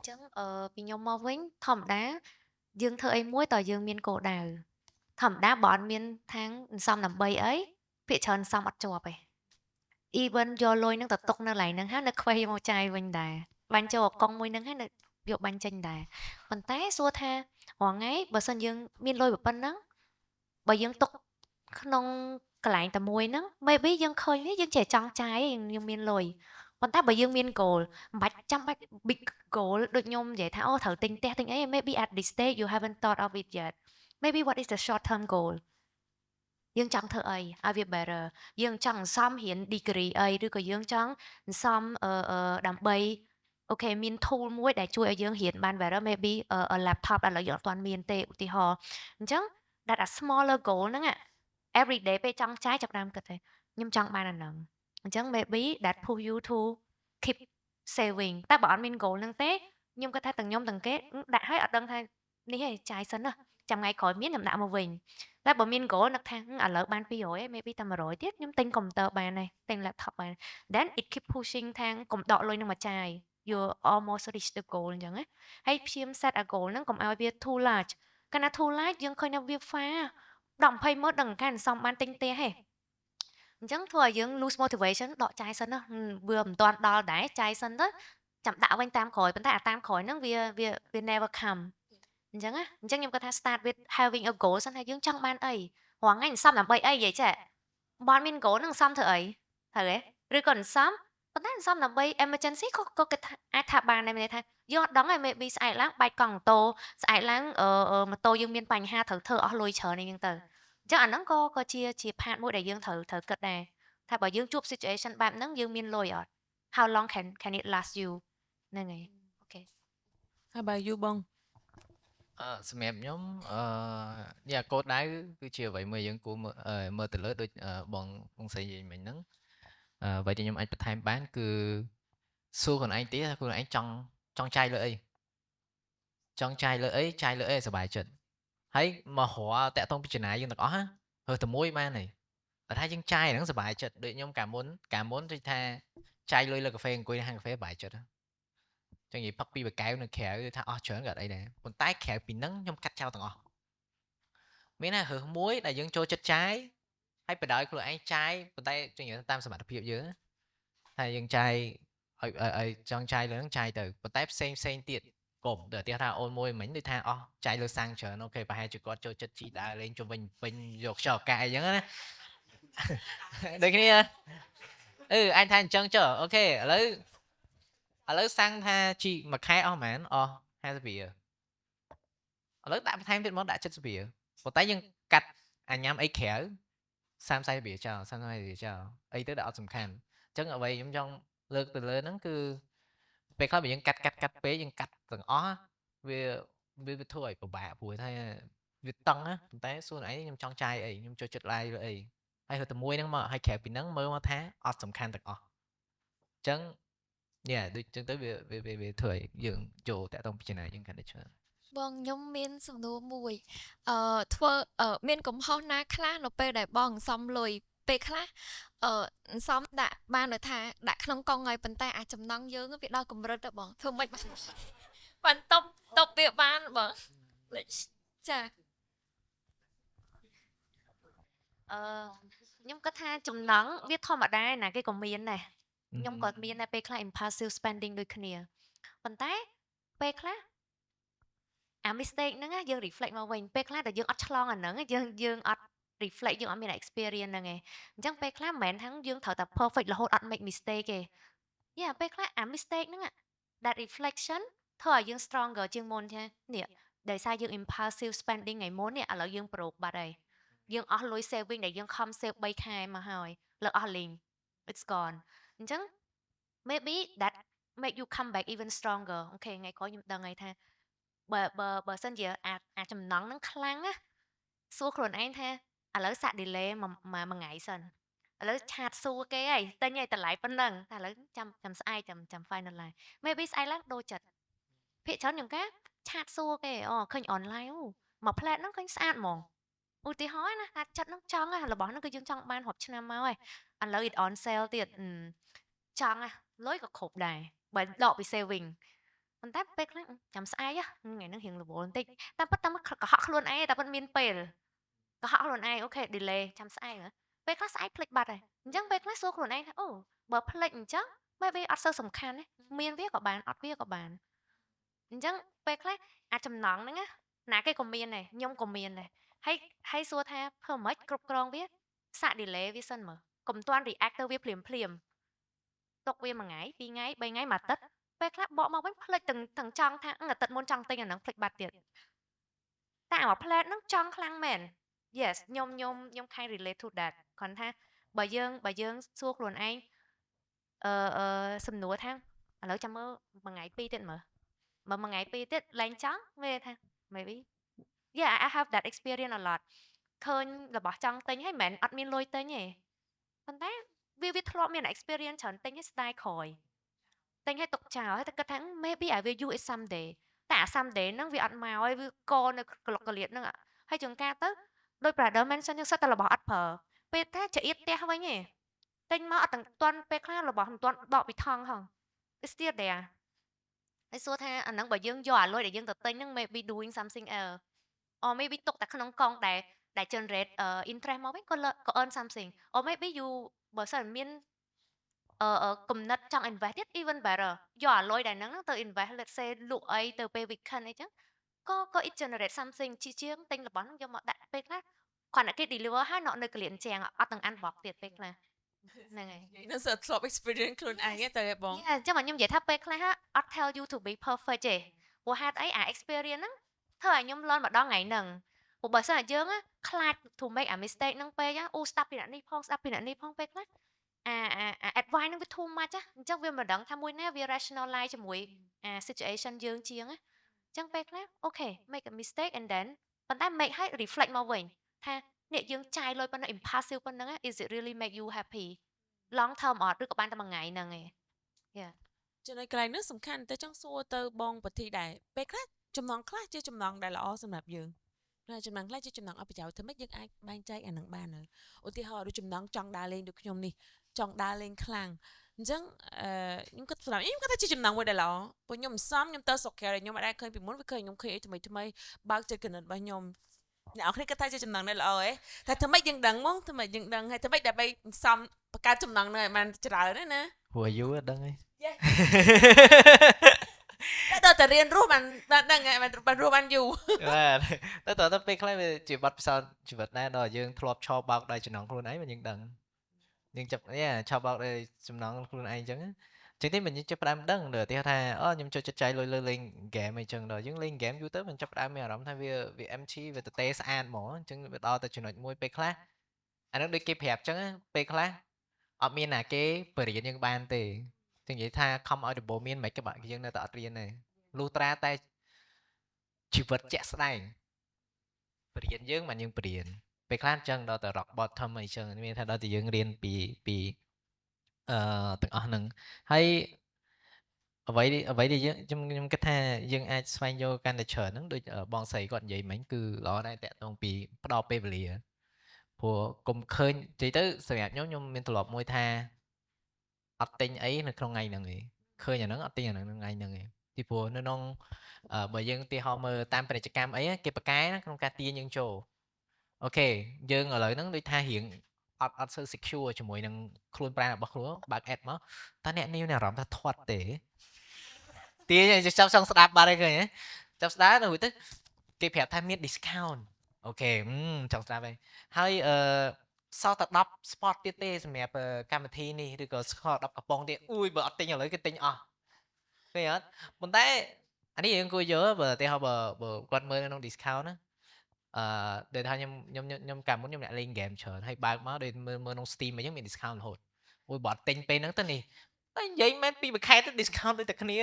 ចឹងពីខ្ញុំមកវិញធម្មតាយើងធ្វើអីមួយតើយើងមានគោលដៅធម្មតាបើអត់មានខាងសន្សំដើម្បីអីភាគច្រើនសន្សំអត់ជាប់ទេ even យកលុយហ្នឹងទៅទុកនៅកន្លែងហ្នឹងហើយនៅខ្វេះយកមកចាយវិញដែរបាញ់ចូលអកុងមួយហ្នឹងហើយនៅយកបាញ់ចេញដែរប៉ុន្តែសួរថារាល់ថ្ងៃបើសិនយើងមានលុយប៉ុណ្ណឹងបើយើងទុកក្នុងកន្លែងតែមួយហ្នឹង maybe យើងឃើញវាយើងចេះចង់ចាយឯងយើងមានលុយប៉ុន្តែបើយើងមាន goal មិនបាច់ចាំបាច់ big goal ដូចខ្ញុំនិយាយថាអូត្រូវទិញផ្ទះទិញអី maybe at this stage you haven't thought of it yet maybe what is the short term goal យើងចង់ធ្វើអីឲ្យវា better យើងចង់សន្សំរៀន degree អីឬក៏យើងចង់សន្សំដើម្បីអូខេមាន tool មួយដែលជួយឲ្យយើងរៀនបាន better maybe a laptop ឥឡូវយើងអត់ទាន់មានទេឧទាហរណ៍អញ្ចឹង that a smaller goal ហ្នឹង every day ពេលចង់ចាយចាប់ដើមគិតទេខ្ញុំចង់បានអាហ្នឹងអញ្ចឹង maybe that push you to keep saving តែបើអត់មាន goal ហ្នឹងទេខ្ញុំគិតថាទាំងខ្ញុំទាំងគេដាក់ឲ្យអត់ដឹងថានេះឯងចាយសិនណាចាំថ្ងៃក្រោយមានខ្ញុំដាក់មកវិញតែបើមាន goal នឹកថាឥឡូវបាន200ឯង maybe តែ100ទៀតខ្ញុំទិញ computer បានហើយទិញ laptop បាន then it keep pushing ថាកុំដកលុយនឹងមកចាយ you almost reach the goal អញ្ចឹងណាហើយព្យាយាម set a goal ហ្នឹងកុំឲ្យវា too large កាលណា too large យើងឃើញថាវា far 10 20ម៉ឺនដឹងកានសំបានទិញផ្ទះហេអញ្ចឹងធ្វើឲ្យយើង lose motivation ដកចាយសិនណាវាមិនទាន់ដល់ដែរចាយសិនទៅចាំដាក់វិញតាមក្រោយប៉ុន្តែអាតាមក្រោយហ្នឹងវា never come អញ្ចឹងណាអញ្ចឹងខ្ញុំគាត់ថា start with having a goal សិនថាយើងចង់បានអីរាល់ថ្ងៃសំដើម្បីអីនិយាយចេះបើអត់មាន goal ហ្នឹងសំធ្វើអីត្រូវទេឬក៏សំប៉ុន្តែសំដើម្បី emergency ក៏គេថាអាចថាបានដែរមានន័យថាយើងអត់ដឹងឯង maybe ស្អែកឡើងបែកកង់ម៉ូតូស្អែកឡើងម៉ូតូយើងមានបញ្ហាត្រូវធ្វើអស់លុយច្រើនអីហ្នឹងទៅអញ្ចឹងអាហ្នឹងក៏ជា part មួយដែលយើងត្រូវគិតដែរថាបើយើងជួប situation បែបហ្នឹងយើងមានលុយអត់ how long can it last you ហ្នឹងហើយអូខេ How about you បង សម្រាប់ខ្ញុំយ៉ាគោលដៅគឺជាអ្វីមួយយើងគួរមើលទៅលើដូចបងស្រីនិយាយមិញហ្នឹងអ្វីដែលខ្ញុំអាចបន្ថែមបានគឺសួរខ្លួនឯងទៀតថាខ្លួនឯងចង់ចាយលើអីចង់ចាយលើអីចាយលើអីឲ្យសប្បាយចិត្តហើយមករកតាក់ទងពិចារណាយើងទាំងអស់ហើតែមួយបានហើយតែថាយើងចាយហ្នឹងសប្បាយចិត្តដូចខ្ញុំកាលមុនដូចថាចាយលុយលើកាហ្វេអង្គុយនៅហាងកាហ្វេសប្បាយចិត្តចឹងនិយាយផឹកពីបកែវនៅក្រៅគឺថាអស់ច្រើនក៏អីដែរប៉ុន្តែក្រៅពីហ្នឹងខ្ញុំកាត់ចោលទាំងអស់មានតែរើសមួយដែលយើងចូលចិត្តចាយហើយបដ ாய் ខ្លួនឯងចាយប៉ុន្តែចឹងនិយាយតាមសមត្ថភាពយើងថាយើងចាយឲ្យចង់ចាយលើហ្នឹងចាយទៅប៉ុន្តែផ្សេងទៀតកុំទៅទៀតថាអូនមួយមិញដូចថាអស់ចាយលើសាំងច្រើនអូខេប្រហែលជាគាត់ចូលចិត្តជីដើរលេងជុំវិញពេញយកខ្យល់កាយអញ្ចឹងណាដូចគ្នាអញថាអញ្ចឹងចុះអូខេឥឡូវសាំងថាជីមួយខែអស់ប៉ុន្មានអស់50រៀលឥឡូវដាក់បន្ថែមទៀតមកដាក់70រៀលប៉ុន្តែយើងកាត់អាញ៉ាំអីក្រៅ30-40រៀលចោល30-40រៀលចោលអីទៅដែលអត់សំខាន់អញ្ចឹងអ្វីខ្ញុំចង់លើកទៅលើហ្នឹងគឺពេលខ្លះបើយើងកាត់ពេកយើងកាត់ទាំងអស់វាធ្វើឲ្យពិបាកព្រោះថាវាតឹងណាប៉ុន្តែសួរឯងខ្ញុំចង់ចាយអីខ្ញុំចូលចិត្ត live លើអីហើយទៅមួយហ្នឹងមកហើយក្រៅពីហ្នឹងមើលមកថាអត់សំខាន់ទាំងអស់អញ្ចឹងដូចចឹងទៅវាធ្វើឲ្យយើងចូលតាក់ទងពិចារណាយើងកាន់តែច្រើន បងខ្ញុំមានសំណួរមួយធ្វើមានកំហុសណាខ្លះនៅពេលដែលបងសំលុយពេលខ្លះសំដាក់បាននៅថាដាក់ក្នុងកង់ហើយប៉ុន្តែអាចចំណង់យើងវាដល់កម្រិតទៅបងធ្វើមិនបានតបវាបានបងចា ខ្ញុំគិតថាចំណង់វាធម្មតាណាគេក៏មានដែរខ្ញុំក៏មានដែរពេលខ្លះ impulsive spending ដូចគ្នាប៉ុន្តែពេលខ្លះអា mistake ហ្នឹងយើង reflect មកវិញពេលខ្លះតែយើងអត់ឆ្លងអាហ្នឹងយើងអត់ reflect យើងអត់មាន experience ហ្នឹងឯងអញ្ចឹងពេលខ្លះមិនមែនថាយើងត្រូវតែ perfect រហូតអត់ make mistake ទេពេលខ្លះអា mistake ហ្នឹង that reflection ធ្វើឲ្យយើង stronger ជាងមុនទេនេះដោយសារយើង impulsive spending ថ្ងៃមុននេះឥឡូវយើងប្រូបាត់ហើយយើងអស់លុយ saving ដែលយើងខំ save 3ខែមកហើយលើអស់លេង it's gone អញ្ចឹង maybe that make you come back even stronger អូខេថ្ងៃក្រោយខ្ញុំដឹងហើយថាបើសិនជាអាចំណង់ហ្នឹងខ្លាំងណាសួរខ្លួនឯងថាឥឡូវសាក់ delay មួយថ្ងៃសិនឥឡូវឆាតសួរគេហើយទិញឲ្យតម្លៃប៉ុណ្ណឹងតែឥឡូវចាំស្អែកចាំ finalize maybe ស្អែកឡើងដូរចិត្តភាគច្រើនខ្ញុំកាឆាតសួរគេឃើញ online មកផ្លែតហ្នឹងឃើញស្អាតហ្មងឧទាហរណ៍ណាថាចិត្តហ្នឹងចង់របស់ហ្នឹងគឺយើងចង់បានរាប់ឆ្នាំមកហើយឥឡូវ it on sale ទៀតចង់លុយក៏គ្រប់ដែរបើដកពី saving ប៉ុន្តែពេលខ្លះចាំស្អែកថ្ងៃហ្នឹងរៀងរវល់បន្តិចតែប៉ុន្តែក៏ហក់ខ្លួនឯងតែប៉ុន្តែមានពេលក៏ហក់ខ្លួនឯងអូខេ delay ចាំស្អែកពេលខ្លះស្អែកភ្លេចបាត់ហើយអញ្ចឹងពេលខ្លះសួរខ្លួនឯងថាអូបើភ្លេចអញ្ចឹងបែបវាអត់សូវសំខាន់ទេមានវាក៏បានអត់វាក៏បានអញ្ចឹងពេលខ្លះអាចចំណងហ្នឹងណាគេក៏មានដែរខ្ញុំក៏មានដែរហើយសួរថាធ្វើម៉េចគ្រប់គ្រងវាសាក់ delay វាសិនមើលកុំទាន់ react ទៅវាភ្លាមទុកវាមួយថ្ងៃពីរថ្ងៃ3ថ្ងៃមួយអាទិត្យពេលខ្លះបកមកវិញភ្លេចទាំងចង់ថាអាទិត្យមុនចង់ទិញអាហ្នឹងភ្លេចបាត់ទៀតតែអាផ្លែតហ្នឹងចង់ខ្លាំងមែន yes ខ្ញុំខាយ relate to that គ្រាន់ថាបើយើងសួរខ្លួនឯងសំណួរថាឥឡូវចាំមើលមួយថ្ងៃពីរទៀតមើលមួយថ្ងៃពីរទៀតឡើងចង់វាថា maybe yeah I have that experience a lot ឃើញរបស់ចង់ទិញហើយមិនមែនអត់មានលុយទិញទេប៉ុន្តែវាធ្លាប់មាន experience ច្រើនទិញឲ្យស្ដាយក្រោយទិញឲ្យទុកចោលហើយតែគិតថា maybe I will use it someday តែអា someday ហ្នឹងវាអត់មកហើយវាកនៅក្លុកកលៀតហ្នឹងហើយជួនកាលទៅដោយ brother mention ចឹងសិតតែរបស់អត់ប្រើពេលថាចៀតផ្ទះវិញឯងទិញមកអត់ទាំងទាន់ពេលខ្លះរបស់មិនទាន់ដកពីថង់ហង it's still there ហើយសួរថាអាហ្នឹងបើយើងយកអាលុយដែលយើងទៅទិញហ្នឹង maybe doing something else or maybe ទុកតែក្នុងកង់ដែល generate interest មកវិញក៏ earn something or maybe you បើសិនមានគំនិតចង់ invest ទៀត even better យកអាលុយដែលហ្នឹងទៅ invest let's say លក់អីទៅពេល weekend អីចឹងក៏ it generate something ជាងទិញរបស់ហ្នឹងយកមកដាក់ពេលខ្លះគ្រាន់តែគេ deliver ហើយនៅកលៀនជាងអត់ទាំង unbox ទៀតពេលខ្លះហ្នឹងហើយ នឹងសើធ្លាប់ experience ខ្លួនឯងទៅបង អញ្ចឹងខ្ញុំនិយាយថាពេលខ្លះអត់ tell you to be perfect ទេព្រោះហេតុអីអា experience ហ្នឹងធ្វើឲ្យខ្ញុំ learn ម្ដងថ្ងៃហ្នឹងព្រោះបើសិនតែយើងខ្លាច to make a mistake ហ្នឹងពេកអូស្ដាប់ពីអ្នកនេះផងស្ដាប់ពីអ្នកនេះផងពេលខ្លះadvice ហ្នឹងវា too much អញ្ចឹងវាមិនដឹងថាមួយណាវា rationalize ជាមួយsituation យើងជាងអញ្ចឹងពេលខ្លះ okay make a mistake and then ប៉ុន្តែ make ឲ្យ reflect មកវិញថានេះយើងចាយលុយប៉ុណ្ណឹង impulsive ប៉ុណ្ណឹង is it really make you happy long term អត់ឬក៏បានតែមួយថ្ងៃហ្នឹងឯង ចំណុចកន្លែងនេះសំខាន់តែចង់សួរទៅបងពធីដែរពេលខ្លះចំណងខ្លះជាចំណងដែលល្អសម្រាប់យើងតែចំណងខ្លះជាចំណងអបប្រយោជន៍ធ្វើម៉េចយើងអាចបែងចែកអានឹងបានឧទាហរណ៍ដូចចំណងចង់ដើរលេងដូចខ្ញុំនេះចង់ដើរលេងខ្លាំងអញ្ចឹងខ្ញុំគិតថាជាចំណងមួយដែលល្អព្រោះខ្ញុំសំខ្ញុំទៅស្រុកក្រៅខ្ញុំអត់ដែលឃើញពីមុនវាឃើញខ្ញុំឃើញអីថ្មីបើកចិត្តគណិតរបស់ខ្ញុំអ្នកនរគ្នាគិតថាជាចំណងដែលល្អហ៎តែធ្វើម៉េចយើងដឹងហ្មងធ្វើម៉េចយើងដឹងហើយធ្វើម៉េចដើម្បីសំបង្កើតចំណងនឹងឲ្យបានច្រើនណាព្រោះយូរដឹងហី តែរៀនរស់បានដឹងហើយបានរស់បានយូរ បាទតែពេលខ្លះវាជាបទពិសោធន៍ជីវិតដែរដល់យើងធ្លាប់ឆោបបោកដោយចំណងខ្លួនឯងមកយើងដឹងយើងចាប់ឆោបបោកដោយចំណងខ្លួនឯងអញ្ចឹងចឹងទេមិនយើងចាប់ផ្ដើមដឹងដល់ទីថាអូខ្ញុំចូលចិត្តចាយលុយលើលេងហ្គេមអីចឹងដល់យើងលេងហ្គេមយូរទៅមិនចាប់ផ្ដើមមានអារម្មណ៍ថាវា empty វាតេស្អាតហ្មងអញ្ចឹងវាដល់តែចំណុចមួយពេលខ្លះអានោះដូចគេប្រាប់អញ្ចឹងពេលខ្លះអត់មានណាគេបរៀនយើងបានទេចឹងនិយាយថាខំឲ្យដំបូងមានមិនក៏បាក់យើងនៅតែអត់រៀនដែរលុះត្រាតែជីវិតជាក់ស្ដែងបរៀនយើងមិនយើងបរៀនពេលខ្លះអញ្ចឹងដល់តែ rock bottom អីចឹងមានថាដល់តែយើងរៀនពីទាំងអស់ហ្នឹងហើយអ្វីដែលយើងខ្ញុំគិតថាយើងអាចស្វែងយល់កាន់តែច្រើនហ្នឹងដូចបងស្រីគាត់និយាយមិញគឺល្អដែរតាក់ទងពីផ្ដោតពេលវេលាព្រោះកុំឃើញនិយាយទៅសម្រាប់ខ្ញុំមានទ្រព្យមួយថាអត់ទិញអីនៅក្នុងថ្ងៃហ្នឹងឯងឃើញអាហ្នឹងអត់ទិញអាហ្នឹងថ្ងៃហ្នឹងឯងពីព្រោះនៅក្នុងបើយើងឧទាហរណ៍មើលតាមពាណិជ្ជកម្មអីគេប្រកែក្នុងការទាញយើងចូលអូខេយើងឥឡូវហ្នឹងដូចថារៀងអត់សូវ secure ជាមួយនឹងខ្លួនប្រាណរបស់ខ្លួនបើក add មកតើអ្នកនាងអារម្មណ៍ថាធាត់ទេទាញចាប់ចង់ស្ដាប់បាត់ហើយឃើញចាប់ស្ដាប់ទៅទៅគេប្រាប់ថាមាន discount អូខេចង់ស្ដាប់ហើយសល់តែ10 spot ទៀតទេសម្រាប់កម្មវិធីនេះឬក៏សល់10កំប៉ុងទៀតអ៊ុយបើអត់ទិញឥឡូវគេទិញអស់ឃើញអត់ប៉ុន្តែអានេះយើងគួរយកបើតែបើគាត់មើលនៅក្នុង discount ណាដែលថាខ្ញុំកាលមុនខ្ញុំអ្នកលេង game ច្រើនហើយបើកមកដូចមើលក្នុង Steam អញ្ចឹងមាន discount រហូតអូយបើអត់ទិញពេលហ្នឹងទៅនេះតែនិយាយមែនពីមួយខែទៅ discount ដូចតែគ្នា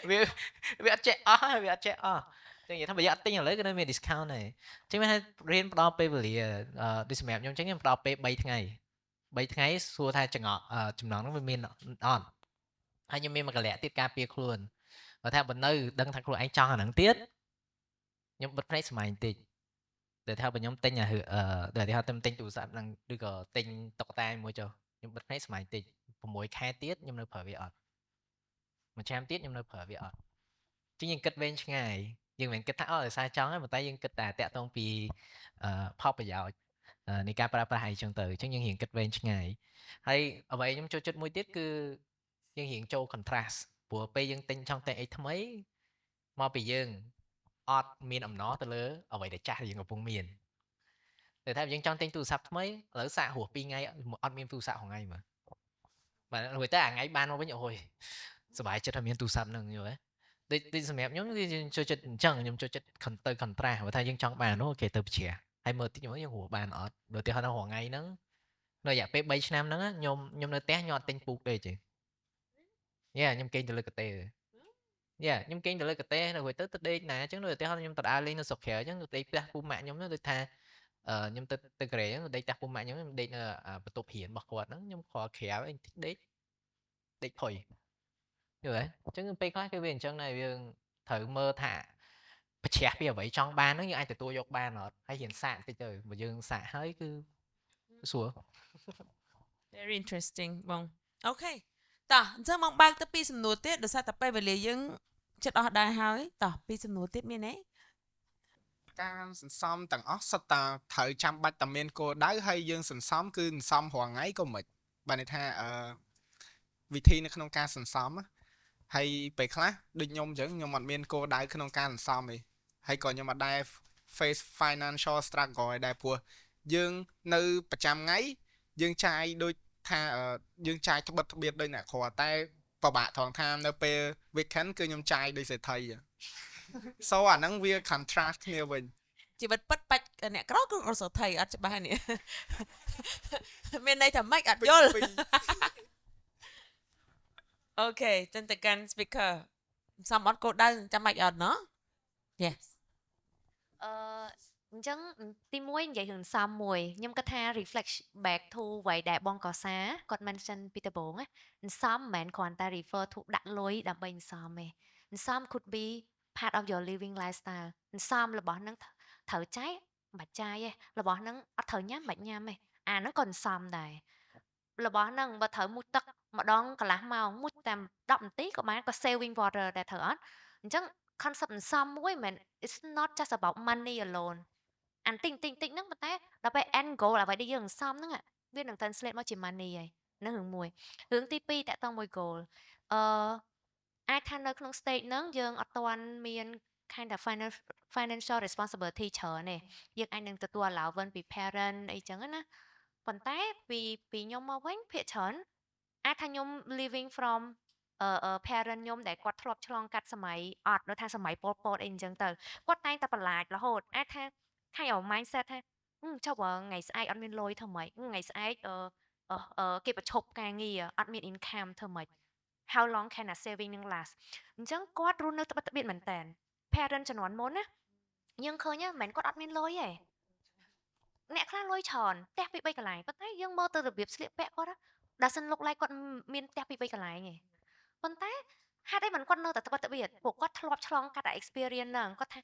វាអត់ចេះអស់វាអត់ចេះអស់ចឹងនិយាយថាបើយកអត់ទិញឥឡូវគឺនៅមាន discount ដែរចឹងមានថារៀនផ្ដល់ពេលវេលាដូចសម្រាប់ខ្ញុំចឹងខ្ញុំផ្ដល់ពេល3ថ្ងៃសួរថាចំណងហ្នឹងវាមានអត់ហើយខ្ញុំមានមួយកលៈទៀតការពារខ្លួនបើថាបើនៅដឹងថាខ្លួនឯងចង់អាហ្នឹងទៀតខ្ញុំបិទភ្នែកស្មាញបន្តិចតែថាបើខ្ញុំទិញដែលថាទិញទូរស័ព្ទហ្នឹងឬក៏ទិញតុក្កតាមួយចុះខ្ញុំបិទភ្នែកស្មាញបន្តិច6ខែទៀតខ្ញុំនៅប្រើវាអត់មួយឆ្នាំទៀតខ្ញុំនៅប្រើវាអត់ chứ nhưng kết bên ngày nhưng mình kết tháo ở sai chóng mà tay nhưng kết tẹt tông vì pop bây giờในการประหารจงเตอចឹงยังเห็นกัดเวนไงហើយអ្វីខ្ញុំចូលចិត្តមួយទៀតគឺយើងរៀងចូល contrast ព្រោះពេលយើងទិញចង់តែអីថ្មីមកពីយើងអត់មានអំណរទៅលើអ្វីដែលចាស់យើងកំពុងមានតែថាយើងចង់ទិញទូរស័ព្ទថ្មីឥឡូវសាកហួស2ថ្ងៃអត់មានទូរស័ព្ទថ្ងៃមើលបាទរួចតែអាថ្ងៃបានមកវិញអូយសប្បាយចិត្តថាមានទូរស័ព្ទហ្នឹងយល់ទេដូចសម្រាប់ខ្ញុំគឺចូលចិត្តអញ្ចឹងខ្ញុំចូលចិត្តទៅ contrast បើថាយើងចង់បានអូខេទៅប្រជ្រះហើយមើលតិចមកយើងហួសបានអត់ដូចទីហោះនៅរងថ្ងៃហ្នឹងនៅរយៈពេល3ឆ្នាំហ្នឹងខ្ញុំនៅផ្ទះខ្ញុំអត់ទិញពូកទេចេះខ្ញុំគេងទៅលើកាតេខ្ញុំគេងទៅលើកាតេនៅរួចទៅដេកណាអញ្ចឹងដូចទីហោះខ្ញុំទៅដើរលេងនៅស្រុកក្រៅអញ្ចឹងទៅដេកផ្ទះពូម៉ាក់ខ្ញុំហ្នឹងដូចថាខ្ញុំទៅក្រែអញ្ចឹងដេកផ្ទះពូម៉ាក់ខ្ញុំដេកនៅបន្ទប់រៀនរបស់គាត់ហ្នឹងខ្ញុំខលក្រៅអីតិចដេកផុយយល់ទេអញ្ចឹងពេលខ្លះគឺវាអញ្ចឹងដែរយើងត្រូវមើលថាប្រជ្រះពីអ្វីចង់បានហ្នឹងយើងអាចទទួលយកបានអត់ហើយរៀនសាកតិចទៅបើយើងសាកហើយគឺស្រួល very interesting បងអូខេតោះអញ្ចឹងមកបើកទៅពីសំណួរទៀតដោយសារតែពេលវេលាយើងចិត្តអស់ដែរហើយតោះពីសំណួរទៀតមានទេការសន្សំទាំងអស់សុទ្ធតែត្រូវចាំបាច់តែមានគោលដៅហើយយើងសន្សំគឺសន្សំរាល់ថ្ងៃក៏មិនបានន័យថាវិធីនៅក្នុងការសន្សំហើយពេលខ្លះដូចខ្ញុំអញ្ចឹងខ្ញុំអត់មានគោលដៅក្នុងការសន្សំទេហើយក៏ខ្ញុំអត់ដែរ face financial struggle ដែរព្រោះយើងនៅប្រចាំថ្ងៃយើងចាយដូចថាយើងចាយត្បិតត្បៀតដូចអ្នកគ្រាន់តែពិបាកថងថានៅពេល weekend គឺខ្ញុំចាយដូចសេដ្ឋីso អាហ្នឹងវា contrast គ្នាវិញជីវិតពិតបាច់អ្នកក្រគឺអត់សថៃអត់ច្បាស់នេះមានន័យថាម៉េចអត់យល់អូខេចឹងទៅកាន់ speaker សំអត់គោលដៅចាំបាច់អត់ណោះ yes អញ្ចឹងទី1និយាយរឿងសំមួយខ្ញុំគិតថា reflect back to អ្វីដែលបងកសាគាត់ mention ពីដំបូងណាសំមិនមែនគ្រាន់តែ refer to ដាក់លុយដើម្បីសំទេសំ could be part of your living lifestyle សំរបស់ហ្នឹងត្រូវចាយមិនចាយទេរបស់ហ្នឹងអត់ត្រូវញ៉ាំមិនញ៉ាំទេអាហ្នឹងក៏សំដែររបស់ហ្នឹងបើត្រូវមុជទឹកម្ដងកន្លះម៉ោងមុជតែ10នាទីក៏បានក៏ saving water ដែរត្រូវអត់អញ្ចឹង concept សំមួយមិន it's not just about money alone អានទិញហ្នឹងប៉ុន្តែដល់ពេល end goal អ្វីដែលយើងសំហ្នឹងវានឹង translate មកជា money ហើយហ្នឹងរឿងមួយរឿងទី2តកតងមួយ goal អាចថានៅក្នុង stage ហ្នឹងយើងអត់ទាន់មាន kind of financial responsibility ច្រើនទេយើងអាចនឹងទទួល allowance ពី parent អីចឹងណាប៉ុន្តែពីខ្ញុំមកវិញភាគច្រើនអាចថាខ្ញុំ living from parent ខ្ញុំដែលគាត់ធ្លាប់ឆ្លងកាត់សម័យអត់នៅថាសម័យប៉ុលពតអីអញ្ចឹងទៅគាត់តែងតែបន្លាចរហូតអាចថាខៃអ mindset ថាចុះបើថ្ងៃស្អែកអត់មានលុយធ្វើម៉េចថ្ងៃស្អែកគេប្រឈប់ការងារអត់មាន income ធ្វើម៉េច how long can a saving នឹង last អញ្ចឹងគាត់រស់នៅត្បិតត្បៀតមែនតើ parent ជំនាន់មុនណាយើងឃើញមិនគាត់អត់មានលុយទេអ្នកខ្លះលុយច្រើនផ្ទះពី3កន្លែងប៉ុន្តែយើងមើលទៅរបៀបស្លៀកពាក់គាត់ doesn't look like គាត់មានផ្ទះពី3កន្លែងទេប៉ុន្តែហេតុអីមិនគាត់នៅតែត្បិតត្បៀតពួកគាត់ធ្លាប់ឆ្លងកាត់ experience ហ្នឹងគាត់ថា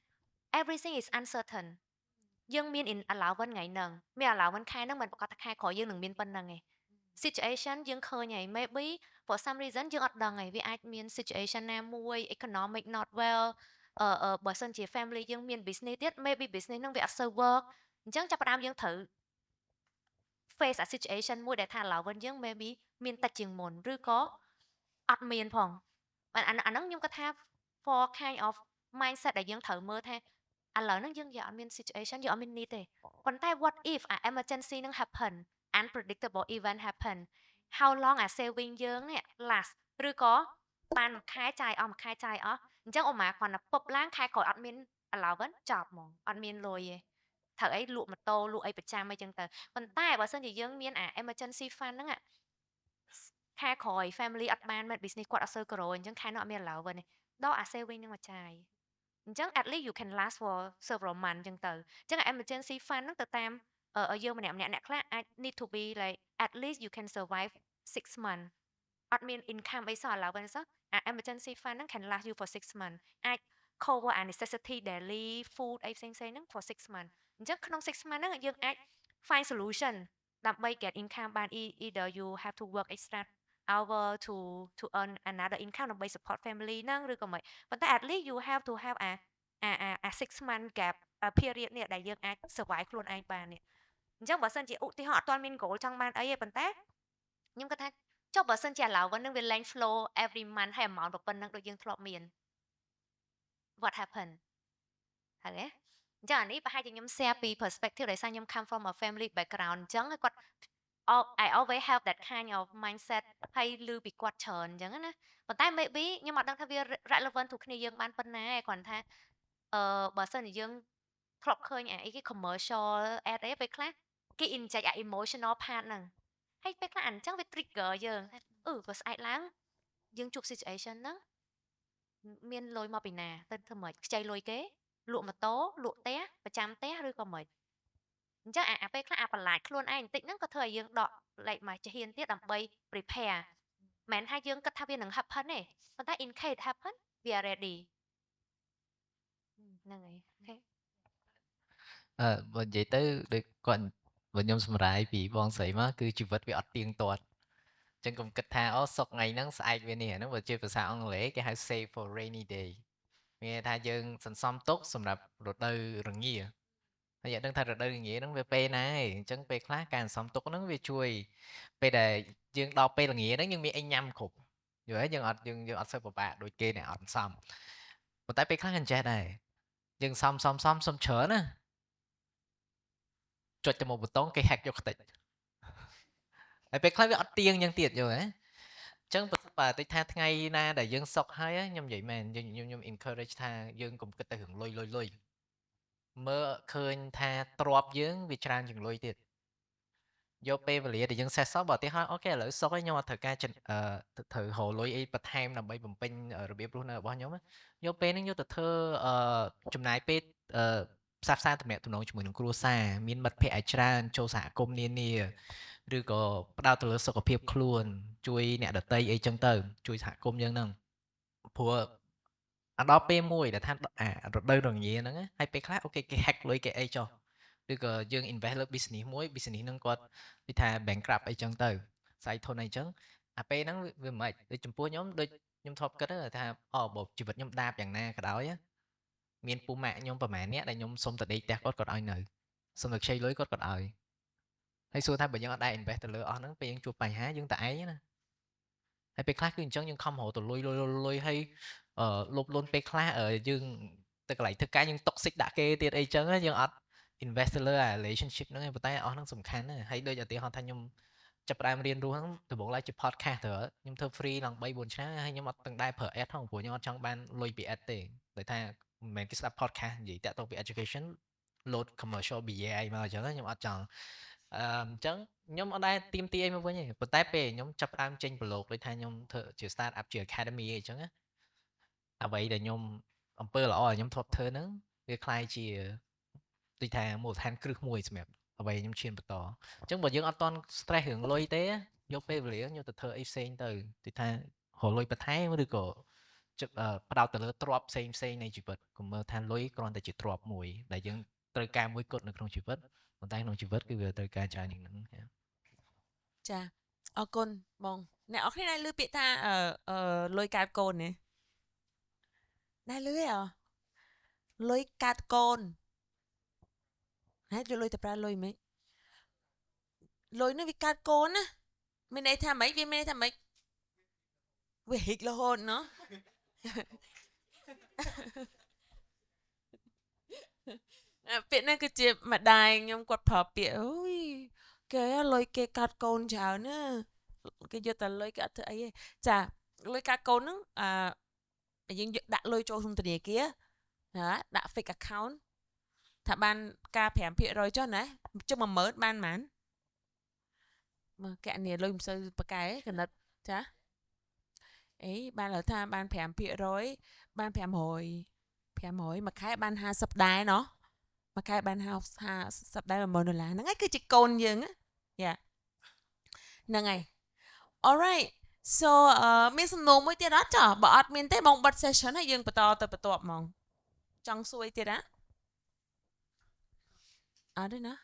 everything is uncertain យើងមាន allowance ថ្ងៃហ្នឹងមាន allowance ខែហ្នឹងមិនប្រកាសថាខែក្រោយយើងនឹងមានប៉ុណ្្នឹងទេ situation យើងឃើញហើយ maybe for some reason យើងអត់ដឹងហើយវាអាចមាន situation ណាមួយ economic not well បើសិនជា family យើងមាន business ទៀត maybe business ហ្នឹងវាអត់សូវ work អញ្ចឹងចាប់ផ្ដើមយើងត្រូវ face a situation មួយដែលថា allowance យើង maybe មានតិចជាងមុនឬក៏អត់មានផងអាហ្នឹងខ្ញុំគាត់ថា for kind of mindset ដែលយើងត្រូវមើលថាឥឡូវហ្នឹងយើងអត់មាន situation យើងអត់មាន need ទេប៉ុន្តែ what if a emergency នឹង happen unpredictable event happen how long a saving យើងនេះ last ឬក៏បានមួយខែចាយអស់មួយខែចាយអស់អញ្ចឹងអូម៉ាគាត់ទៅពប់ឡើងខែក្រោយអត់មាន allowance ចប់ហ្មងអត់មានលុយទេត្រូវអីលក់ម៉ូតូលក់អីប្រចាំអីចឹងទៅប៉ុន្តែបើសិនជាយើងមានអា emergency fund ហ្នឹងខែក្រោយ family អត់បានមែន business គាត់អត់សូវ grow អញ្ចឹងខែនោះអត់មាន allowance ទេដល់អា saving ហ្នឹងមកចាយអញ្ចឹង at least you can last for several months អញ្ចឹងទៅអញ្ចឹង emergency fund ហ្នឹងទៅតាមយើងម្នាក់អ្នកខ្លះអាច need to be like at least you can survive 6 months អត់មាន income អីសោះ allowance សោះអា emergency fund ហ្នឹង can last you for 6 months អាច cover a necessity daily food អីផ្សេងៗហ្នឹង for 6 months អញ្ចឹងក្នុង 6 months ហ្នឹងយើងអាច find solution ដើម្បី get income បាន either you have to work extra hour to earn another income ដើម្បី support family ហ្នឹងឬក៏មិនប៉ុន្តែ at least you have to have a 6 month gap period នេះដែលយើងអាច survive ខ្លួនឯងបាននេះអញ្ចឹងបើសិនជាឧទាហរណ៍អត់ទាន់មាន goal ចង់បានអីទេប៉ុន្តែខ្ញុំគាត់ថាចុះបើសិនជា allowance ហ្នឹងវាឡើង flow every month ហើយ amount ប៉ុណ្ណឹងដូចយើងធ្លាប់មាន what happen ហើយអញ្ចឹងអានេះប្រហែលជាខ្ញុំ share ពី perspective ដោយសារខ្ញុំ come from a family background អញ្ចឹងគាត់ I always have that kind of mindset ហើយឮពីគាត់ច្រើនអញ្ចឹងណាប៉ុន្តែ maybe ខ្ញុំអត់ដឹងថាវា relevant ទៅគ្នាយើងបានប៉ុណ្ណាឯងគ្រាន់ថាបើសិនជាយើងធ្លាប់ឃើញអីគេ commercial ad អីពេលខ្លះគេ inject អា emotional part ហ្នឹងហើយពេលខ្លះអញ្ចឹងវា trigger យើងថាបើស្អែកឡើងយើងជួប situation ហ្នឹងមានលុយមកពីណាទៅធ្វើម៉េចខ្ចីលុយគេលក់ម៉ូតូលក់ផ្ទះប្រចាំផ្ទះឬក៏មិនអញ្ចឹងអាពេលខ្លះអាបន្លាចខ្លួនឯងបន្តិចហ្នឹងក៏ធ្វើឲ្យយើងដកលេខមកជាហ៊ានទៀតដើម្បី prepare មិនថាយើងគិតថាវានឹង happen ទេប៉ុន្តែ in case it happen we are ready ហ្នឹងហើយអូខេ បើនិយាយទៅដូចគាត់បើខ្ញុំសម្រាយពីបងស្រីមកគឺជីវិតវាអត់ទៀងទាត់អញ្ចឹងកុំគិតថាអូសុកថ្ងៃហ្នឹងស្អែកវានេះហ្នឹងបើជាភាសាអង់គ្លេសគេហៅ save for rainy day មានន័យថាយើងសន្សំទុកសម្រាប់រដូវរងាហើយយើងដឹងថារដូវរងាហ្នឹងវាពេលណាឯងអញ្ចឹងពេលខ្លះការសន្សំទុកហ្នឹងវាជួយពេលដែលយើងដល់ពេលរងាហ្នឹងយើងមានអីញ៉ាំគ្រប់យល់ទេយើងអត់សូវពិបាកដូចគេអ្នកអត់សន្សំប៉ុន្តែពេលខ្លះអញ្ចេះដែរយើងសំច្រើនណាចុចទៅមកប៊ូតុងគេ hack យកខ្ទេចហើយពេលខ្លះវាអត់ទៀងយ៉ាងទៀតយល់ទេអញ្ចឹងបើតិចថាថ្ងៃណាដែលយើងសុកហើយខ្ញុំនិយាយមែនខ្ញុំ encourage ថាយើងកុំគិតតែរឿងលុយមើលឃើញថាទ្រព្យយើងវាច្រើនជាងលុយទៀតយកពេលវេលាដែលយើងសេះសល់បើឧទាហរណ៍អូខេឥឡូវសុកឲ្យខ្ញុំអត់ត្រូវការត្រូវរកលុយអីបន្ថែមដើម្បីបំពេញរបៀបរស់នៅរបស់ខ្ញុំយកពេលហ្នឹងយកទៅធ្វើចំណាយពេលផ្សះផ្សាទំនាក់ទំនងជាមួយនឹងគ្រួសារមានមិត្តភ័ក្តិឲ្យច្រើនចូលសហគមន៍នានាឬក៏ផ្ដោតទៅលើសុខភាពខ្លួនជួយអ្នកដទៃអីចឹងទៅជួយសហគមន៍យើងហ្នឹងព្រោះដល់ពេលមួយដែលថារដូវរងាហ្នឹងហើយពេលខ្លះអូខេគេ hack លុយគេអីចុះឬក៏យើង invest លើ business មួយ business ហ្នឹងគាត់និយាយថា bankrupt អីចឹងទៅស្អីធនអីចឹងអាពេលហ្នឹងវាមិនដូចចំពោះខ្ញុំដូចខ្ញុំធ្លាប់គិតថាបើជីវិតខ្ញុំដាបយ៉ាងណាក៏ដោយមានពូម៉ាក់ខ្ញុំប្រហែលអ្នកដែលខ្ញុំសុំទៅដេកផ្ទះគាត់ឲ្យនៅសុំទៅខ្ចីលុយគាត់ឲ្យហើយសួរថាបើយើងអត់ដែរ invest ទៅលើអស់ហ្នឹងពេលយើងជួបបញ្ហាយើងតែឯងណាហើយពេលខ្លះគឺអញ្ចឹងយើងខំរកទៅលុយហើយលុបលុនពេលខ្លះយើងទៅកន្លែងធ្វើការយើង toxic ដាក់គេទៀតអីចឹងយើងអត់ invest ទៅលើ relationship ហ្នឹងឯងប៉ុន្តែអស់ហ្នឹងសំខាន់ណាស់ហើយដូចឧទាហរណ៍ថាខ្ញុំចាប់ផ្ដើមរៀនរស់ហ្នឹងដំបូងឡើយជា podcast ទៅខ្ញុំធ្វើ free ឡើង 3-4 ឆ្នាំហើយខ្ញុំអត់ទាំងដែរប្រើ ad ផងព្រោះខ្ញុំអត់ចង់បានលុយពី ad ទេដោយថាមិនមែនគេស្ដាប់ podcast និយាយតាក់ទងពី education load commercial BA អីមកអញ្ចឹងខ្ញុំអត់ចង់អញ្ចឹងខ្ញុំអត់ដែរទៀមទីអីមកវិញទេប៉ុន្តែពេលខ្ញុំចាប់ផ្ដើមចេញប្រឡូកដូចថាខ្ញុំធ្វើជា start up ជា academy អីចឹងអ្វីដែលខ្ញុំអំពើល្អដែលខ្ញុំធ្លាប់ធ្វើហ្នឹងវាคล้ายជាដូចថាមូលដ្ឋានគ្រឹះមួយសម្រាប់អ្វីខ្ញុំឈានបន្តអញ្ចឹងបើយើងអត់តន់ stress រឿងលុយទេយកពេលវេលាខ្ញុំទៅធ្វើអីផ្សេងទៅដូចថារកលុយបន្ថែមឬក៏ផ្ដោតទៅលើទ្រព្យផ្សេងនៃជីវិតកុំមើលថាលុយគ្រាន់តែជាទ្រព្យមួយដែលយើងត្រូវការមួយគត់នៅក្នុងជីវិតប៉ុន្តែក្នុងជីវិតគឺវាត្រូវការច្រើនជាងហ្នឹងចាអរគុណបងអ្នកអរគ្នាដែលលើពាក្យថាលុយកាត់កូននេះដែលលុយលុយកាត់កូនហើយលុយទៅប្រើលុយមិនលុយនេះវាកាត់កូនណាមានន័យថាម៉េចវាមានន័យថាម៉េចវាហិករហូតណោះពាក្យនេះគឺជាម្ដាយខ្ញុំគាត់ប្រើពាក្យអូយគេលុយគេកាត់កូនច្រើនណាគេយកតែលុយគេអត់ធ្វើអីទេចាលុយកាត់កូនហ្នឹងយើងដាក់លុយចូលក្នុងធនាគារណាដាក់ fixed account ថាបានការ 5% ចុះណាជិះ 10000 បានប៉ុន្មានមើលកណនីលុយមិនសូវប្រកែកណិតចាអីបានលើថាបាន 5% បាន500មួយខែបាន50ដែរណោះមួយខែបាន50ដែរ$10000ហ្នឹងហើយគឺជាកូនយើងយ៉ាហ្នឹងហើយ alright so មានសំណួរមួយទៀតអត់ចាបើអត់មានទេបងបិទ session ហើយយើងបន្តទៅបន្ទាប់ហ្មងចង់សួរទៀតអត់ទេណា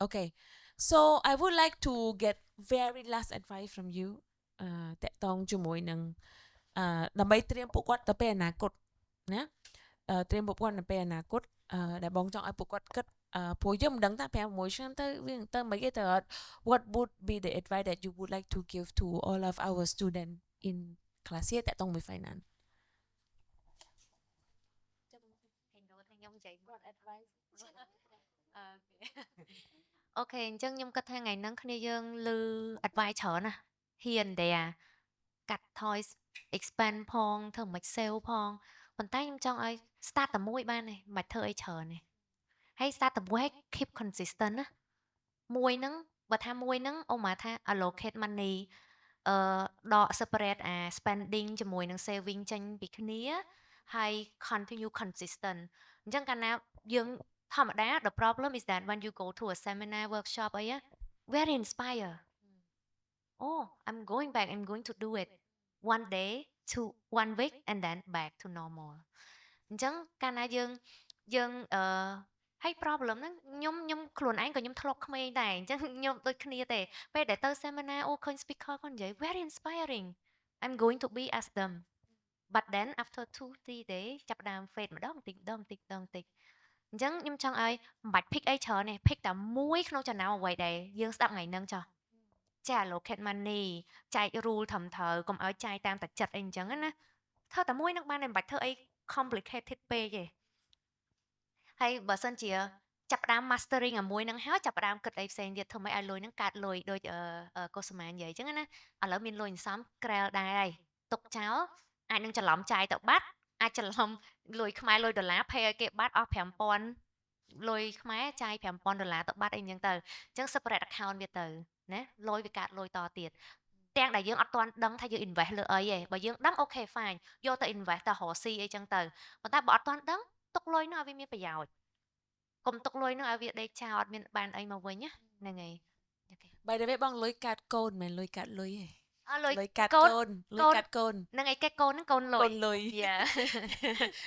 អូខេ So I would like to get very last advice from you តកតងជាមួយនឹងដើម្បីត្រៀមពួកគាត់ទៅពេលអនាគតណាត្រៀមពួកគាត់នៅពេលអនាគតដែលបងចង់ឲ្យពួកគាត់គិតព្រោះយើងមិនដឹងថា5 6ឆ្នាំទៅវាទៅមិនគេទៅអត់ what would be the advice that you would like to give to all of our student in class តកតងមួយ finance ខ្ញុំនិយាយគាត់ advice អូខេអញ្ចឹងខ្ញុំគិតថាថ្ងៃហ្នឹងគ្នាយើងឮ advice ច្រើនណាស់ here and there កាត់ toys expand ផងធ្វើមិន sale ផងប៉ុន្តែខ្ញុំចង់ឲ្យ start តែមួយបានទេមិនធ្វើអីច្រើនទេហើយ start តែមួយ keep consistent ណាមួយហ្នឹងបើថាមួយហ្នឹងអូមកថា allocate money ដក separate spending ជាមួយនឹង saving ចេញពីគ្នាហើយ continue consistent អញ្ចឹងកាលណាយើងធម្មតា the problem is that when you go to a seminar workshop អី very inspire oh I'm going back I'm going to do it one day to one week and then back to normal អញ្ចឹងកាលណាយើងហើយ problem ហ្នឹងខ្ញុំខ្លួនឯងក៏ខ្ញុំធ្លាប់ក្មេងដែរអញ្ចឹងខ្ញុំដូចគ្នាទេពេលដែលទៅ seminar អូឃើញ speaker គាត់និយាយ very inspiring I'm going to be as them but then after 2-3 days ចាប់ផ្ដើម fade ម្ដងបន្តិចអញ្ចឹងខ្ញុំចង់ឲ្យមិនបាច់ pick អីច្រើនទេ pick តែមួយក្នុងចំណោមអ្វីដែលយើងស្ដាប់ថ្ងៃហ្នឹងចុះចា allocate money ចែក rule ត្រឹមត្រូវកុំឲ្យចាយតាមតែចិត្តអីអញ្ចឹងណាធ្វើតែមួយហ្នឹងបានតែមិនបាច់ធ្វើអី complicated ពេកទេហើយបើសិនជាចាប់ផ្ដើម mastering អាមួយហ្នឹងហើយចាប់ផ្ដើមគិតអីផ្សេងទៀតធ្វើម៉េចឲ្យលុយហ្នឹងកាត់លុយដូចកុសមានិយាយអញ្ចឹងណាឥឡូវមានលុយសន្សំក្រែលដែរហើយទុកចោលអាចនឹងច្រឡំចាយទៅបាត់អាចច្រឡំលុយខ្មែរលុយដុល្លារ pay ឲ្យគេបាត់អស់ 5,000 លុយខ្មែរចាយ $5,000 ទៅបាត់អីអញ្ចឹងទៅអញ្ចឹង separate account វាទៅណាលុយវាកាត់លុយតទៀតទាំងដែលយើងអត់ទាន់ដឹងថាយើង invest លើអីទេបើយើងដឹងអូខេ fine យកទៅ invest ទៅរកស៊ីអីចឹងទៅប៉ុន្តែបើអត់ទាន់ដឹងទុកលុយនោះឲ្យវាមានប្រយោជន៍កុំទុកលុយនោះឲ្យវាដេកចោលអត់មានបានអីមកវិញណាហ្នឹងហើយ by the way បងលុយកាត់កូនមិនលុយកាត់លុយទេ លុយ លុយកាត់កូនលុយកាត់កូន ហ្នឹងឯងគេកូនហ្នឹងកូនលុ កូ យ នលុយ យ៉ា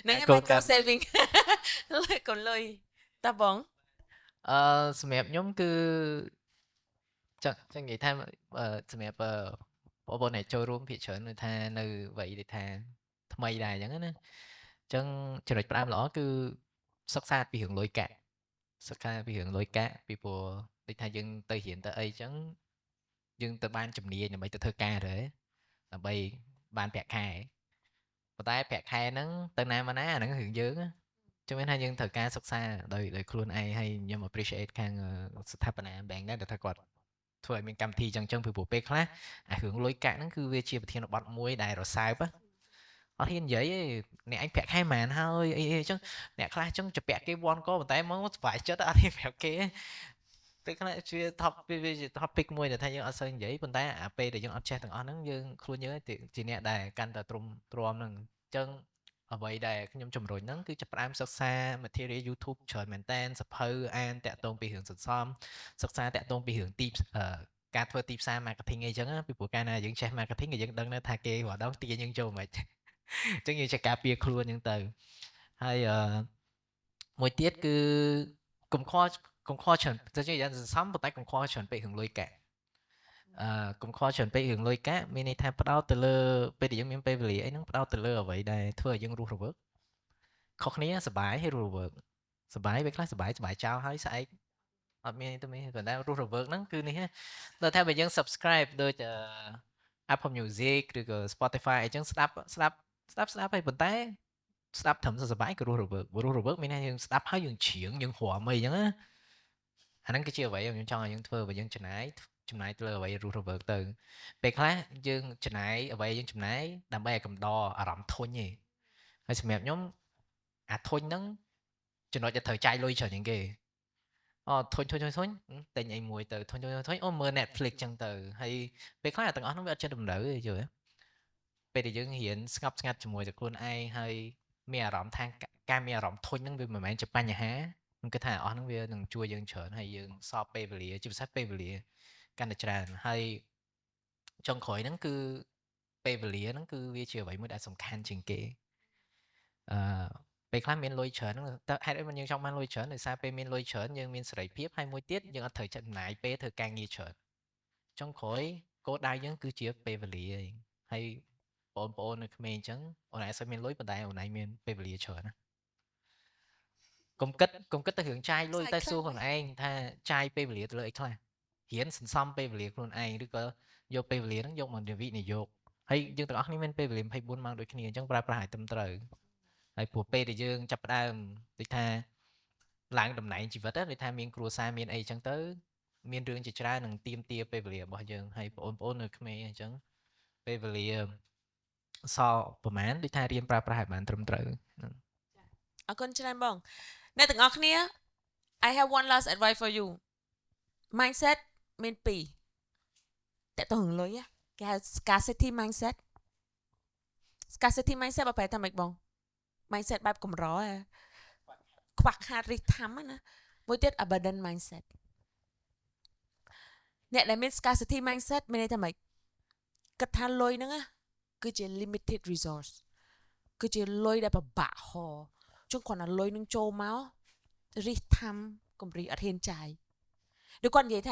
ហ្នឹងឯងបានកូន saving កូនលុយតើបង សម្រាប់ខ្ញុំគឺចឹងនិយាយថាសម្រាប់បងប្អូនដែលចូលរួមភាគច្រើនគឺថានៅវ័យដែលថាថ្មីដែរអញ្ចឹងណាអញ្ចឹងចំណុចផ្ដើមល្អគឺសិក្សាពីរឿងលុយកាក់សិក្សាពីរឿងលុយកាក់ពីព្រោះដូចថាយើងទៅរៀនទៅអីអញ្ចឹងយើងទៅបានជំនាញដើម្បីទៅធ្វើការទៅដើម្បីបានប្រាក់ខែប៉ុន្តែប្រាក់ខែហ្នឹងទៅណាមកណាអាហ្នឹងរឿងយើងចឹងមានថាយើងត្រូវការសិក្សាដោយខ្លួនឯងហើយខ្ញុំ appreciate ខាងស្ថាបនា bank ដែរដែលថាគាត់ធ្វើឲ្យមានកម្មវិធីចឹងពីព្រោះពេលខ្លះអារឿងលុយកាក់ហ្នឹងគឺវាជាប្រធានបទមួយដែលរសើបអត់ហ៊ាននិយាយទេអ្នកឯងប្រាក់ខែប៉ុន្មានហើយអីអញ្ចឹងអ្នកខ្លះចឹងជពាក់គេវ៉ាន់ក៏ប៉ុន្តែមកសុបាយចិត្តអត់ហ៊ានប្រាប់គេពេលខ្លះជា topic មួយដែលថាយើងអត់សូវនិយាយប៉ុន្តែអាពេលដែលយើងអត់ចេះទាំងអស់ហ្នឹងយើងខ្លួនយើងជាអ្នកដែលកាន់តែទ្រាំហ្នឹងអញ្ចឹងអ្វីដែលខ្ញុំជំរុញហ្នឹងគឺចាប់ផ្ដើមសិក្សា material YouTube ច្រើនមែនតើសភៅអានតាក់ទងពីរឿងសន្សំសិក្សាតាក់ទងពីរឿងការធ្វើទីផ្សារ marketing អីចឹងពីព្រោះកាលណាយើងចេះ marketing យើងដឹងថាគេរាល់ដងទាញយើងចូលមិនអញ្ចឹងយើងចេះការពារខ្លួនអញ្ចឹងទៅហើយមួយទៀតគឺកុំខ្វល់ច្រើនទៅជាយ៉ាងសន្សំប៉ុន្តែកុំខ្វល់ច្រើនពេករឿងលុយកាក់កុំខ្វល់ច្រើនពេករឿងលុយកាក់មានន័យថាផ្ដោតទៅលើពេលដែលយើងមានពេលវេលាអីហ្នឹងផ្ដោតទៅលើអ្វីដែលធ្វើឲ្យយើងរស់រវើកខុសគ្នាសប្បាយហើយរស់រវើកសប្បាយពេលខ្លះសប្បាយចោលហើយស្អែកអត់មានទៅមានប៉ុន្តែរស់រវើកហ្នឹងគឺនេះដល់ថាបើយើង subscribe ដូច Apple Music ឬក៏ Spotify អីចឹងស្ដាប់ហើយប៉ុន្តែស្ដាប់ត្រឹមសប្បាយក៏រស់រវើកមានន័យយើងស្ដាប់ហើយយើងច្រៀងយើងរាំអីចឹងណាអាហ្នឹងគឺជាអ្វីខ្ញុំចង់ឲ្យយើងធ្វើបើយើងចំណាយទៅលើអ្វីរស់រវើកទៅពេលខ្លះយើងចំណាយអ្វីយើងចំណាយដើម្បីឲ្យកំដរអារម្មណ៍ធុញឯងហើយសម្រាប់ខ្ញុំអាធុញហ្នឹងចំណុចដែលត្រូវចាយលុយច្រើនជាងគេធុញតែញអីមួយទៅធុញអូមើល Netflix ចឹងទៅហើយពេលខ្លះទាំងអស់ហ្នឹងវាអត់ចេះតម្រូវទេយល់ទេពេលដែលយើងរៀនស្ងប់ស្ងាត់ជាមួយតែខ្លួនឯងហើយមានអារម្មណ៍ថាការមានអារម្មណ៍ធុញហ្នឹងវាមិនមែនជាបញ្ហាខ្ញុំគិតថាអស់ហ្នឹងវានឹងជួយយើងច្រើនហើយយើងសល់ពេលវេលាជាពិសេសពេលវេលាកាន់តែច្រើនហើយចុងក្រោយហ្នឹងគឺពេលវេលាហ្នឹងគឺវាជាអ្វីមួយដែលសំខាន់ជាងគេ ពេលខ្លះមានលុយច្រើនហ្នឹងតើហេតុអីមិនយើងចង់បានលុយច្រើនដោយសារពេលមានលុយច្រើនយើងមានសេរីភាពហើយមួយទៀតយើងអត់ត្រូវចំណាយពេលធ្វើការងារច្រើនចុងក្រោយគោលដៅយើងគឺជាពេលវេលាឯងហើយបងប្អូននៅក្មេងអញ្ចឹងអូនឯងសូវមានលុយប៉ុន្តែអូនឯងមានពេលវេលាច្រើនណាកុំគិតទៅរឿងចាយលុយតែសួរខ្លួនឯងថាចាយពេលវេលាទៅលើអីខ្លះរៀនសន្សំពេលវេលាខ្លួនឯងឬក៏យកពេលវេលាហ្នឹងយកមកវិនិយោគហើយយើងទាំងអស់គ្នាមានពេលវេលា24ម៉ោងដូចគ្នាអញ្ចឹងប្រើប្រាស់ឲ្យត្រឹមត្រូវហើយព្រោះពេលដែលយើងចាប់ផ្ដើមដូចថាឡើងតំណែងជីវិតដូចថាមានគ្រួសារមានអីអញ្ចឹងទៅមានរឿងជាច្រើននឹងទៀមទាពេលវេលារបស់យើងហើយបងប្អូននៅក្មេងអញ្ចឹងពេលវេលាសល់ប្រហែលដូចថារៀនប្រើប្រាស់ឲ្យបានត្រឹមត្រូវ អរគុណច្រើនបងអ្នកទាំងអស់គ្នា I have one last advice for you mindset មាន2តើតើរឿងលុយគេហៅ scarcity mindset បើប្រែថាម៉េចបង mindset បែបកម្រខ្វះខាតរិះថាំណាមួយទៀត abundant mindset អ្នកដែលមាន scarcity mindset មានន័យថាម៉េចគិតថាលុយហ្នឹងគឺជា limited resource គឺជាលុយដែលពិបាកហោជុំគ្រាន់តែលុយនឹងចូលមករិះថាំកំរីអត់ហ៊ានចាយដូចគាត់និយាយ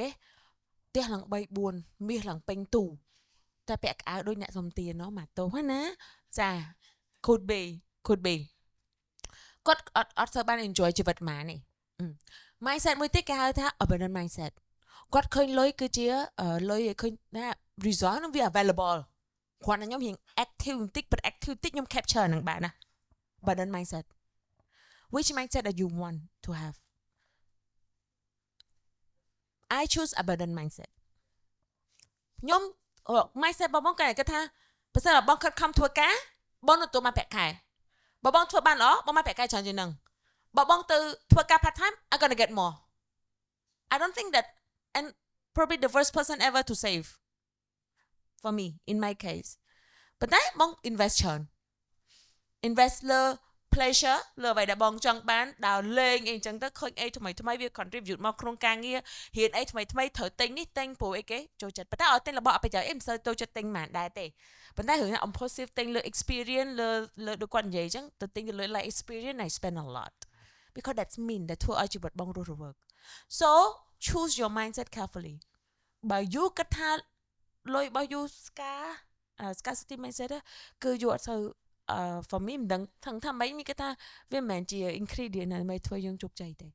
គេផ្ទះឡើង3 4មាសឡើងពេញទូតែពាក់កៅអៅដូចអ្នកសុំទានណោះមកទោសណាចា could be គាត់អត់សូវបាន enjoy ជីវិតម៉ានេះ mindset មួយទៀតគេហៅថា abundant mindset គាត់ឃើញលុយគឺជាលុយឲ្យឃើញថា resource នឹងវា available គ្រាន់តែខ្ញុំរៀង active បន្តិច but active តិចខ្ញុំ capture នឹងបានណា abundant mindset which mindset that you want to have I choose abundant mindset ខ្ញុំ mindset របស់បងគាត់ថាបើសិនបងខិតខំធ្វើការបងនឹងទទួលបានប្រាក់ខែបើបងធ្វើបានល្អបងបានប្រាក់ខែច្រើនជាងនឹងបើបងទៅធ្វើការ part time I'm gonna get more I don't think that and probably the first person ever to save for me in my case ប៉ុន្តែបង invest ច្រើន invest លើ pleasure លើអ្វីដែលបងចង់បានដើរលេងអីចឹងទៅឃើញអីថ្មីវា contribute មកក្នុងការងាររៀនអីថ្មីត្រូវទិញនេះទិញព្រោះអីគេចូលចិត្តប៉ុន្តែឲ្យទិញរបស់អត់ប្រយោជន៍អីមិនសូវចូលចិត្តទិញមិនដែរទេប៉ុន្តែរឿង impulsive ទិញលើ experience លើដូចគាត់និយាយចឹងទៅទិញលើ life experience I spend a lot because that's mean that ធ្វើឲ្យជីវិតបងរស់រវើក so choose your mindset carefully បើ you គិតថាលុយរបស់ you scarcity mindset គឺ you អត់សូវfor me មិនដឹងថាម៉េចមានគេថាវាមិនមែនជា ingredient ដើម្បីធ្វើយើងជោគជ័យទេ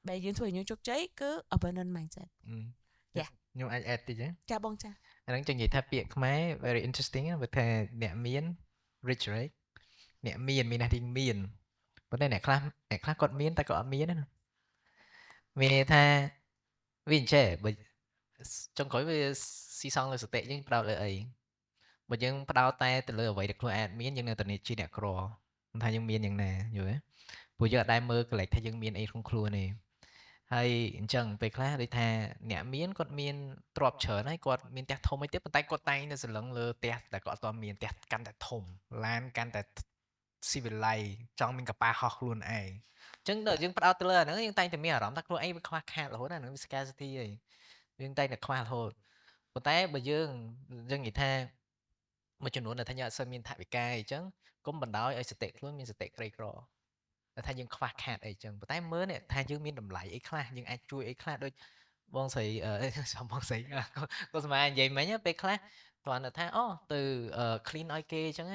បើយើងធ្វើយើងជោគជ័យគឺ abundant mindset ខ្ញុំអាច add តិចទេចាបងចាអាហ្នឹងចឹងនិយាយថាពាក្យខ្មែរ very interesting បើថាអ្នកមាន rich right អ្នកមានន័យថាមានប៉ុន្តែអ្នកខ្លះគាត់មានតែគាត់អត់មានណាមានន័យថាវាអញ្ចេះបើចុងក្រោយវាស៊ីសងលើសតិយើងផ្ដោតលើអីបើយើងផ្ដោតតែទៅលើអ្វីដែលខ្លួនឯងមានយើងនៅតែជាអ្នកក្រមិនថាយើងមានយ៉ាងណាយល់ទេព្រោះយើងអត់ដែលមើលកលិចថាយើងមានអីក្នុងខ្លួនទេហើយអញ្ចឹងពេលខ្លះដូចថាអ្នកមានគាត់មានទ្រព្យច្រើនហើយគាត់មានផ្ទះធំអីទៀតប៉ុន្តែគាត់តែងតែសន្លឹងលើផ្ទះតែគាត់អត់ទាន់មានផ្ទះកាន់តែធំឡានកាន់តែស៊ីវិល័យចង់មានកប៉ាល់ហោះខ្លួនឯងអញ្ចឹងដល់យើងផ្ដោតទៅលើអាហ្នឹងយើងតែងតែមានអារម្មណ៍ថាខ្លួនឯងវាខ្វះខាតរហូតអាហ្នឹងវា scarcity ហីយើងតែងតែខ្វះរហូតប៉ុន្តែបើយើងនិយាយថាមួយចំនួនដែលថាយើងអត់សូវមានថវិកាអីចឹងកុំបណ្ដោយឲ្យសតិខ្លួនមានសតិក្រីក្រតែថាយើងខ្វះខាតអីចឹងប៉ុន្តែមើលនេះថាយើងមានតម្លៃអីខ្លះយើងអាចជួយអីខ្លះដូចបងស្រីបងស្រីក៏ស្មាននិយាយមិញពេលខ្លះគ្រាន់តែថាអូទៅ clean ឲ្យគេចឹង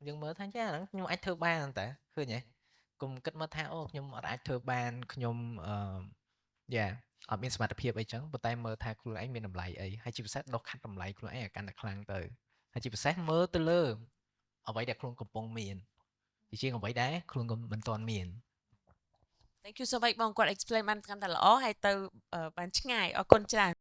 យើងមើលថាចាហ្នឹងខ្ញុំអាចធ្វើបានតែឃើញទេកុំគិតមកថាអូខ្ញុំអត់អាចធ្វើបានខ្ញុំអត់មានសមត្ថភាពអីចឹងប៉ុន្តែមើលថាខ្លួនឯងមានតម្លៃអីហើយជាពិសេសដុសខាត់តម្លៃខ្លួនឯងឲ្យកាន់តែខ្លាំងទៅហើយជាពិសេសមើលទៅលើអ្វីដែលខ្លួនកំពុងមានជាងអ្វីដែលខ្លួនមិនទាន់មាន Thank you so much បងគាត់ explain បានកាន់តែល្អហើយទៅបានឆ្ងាយអរគុណច្រើន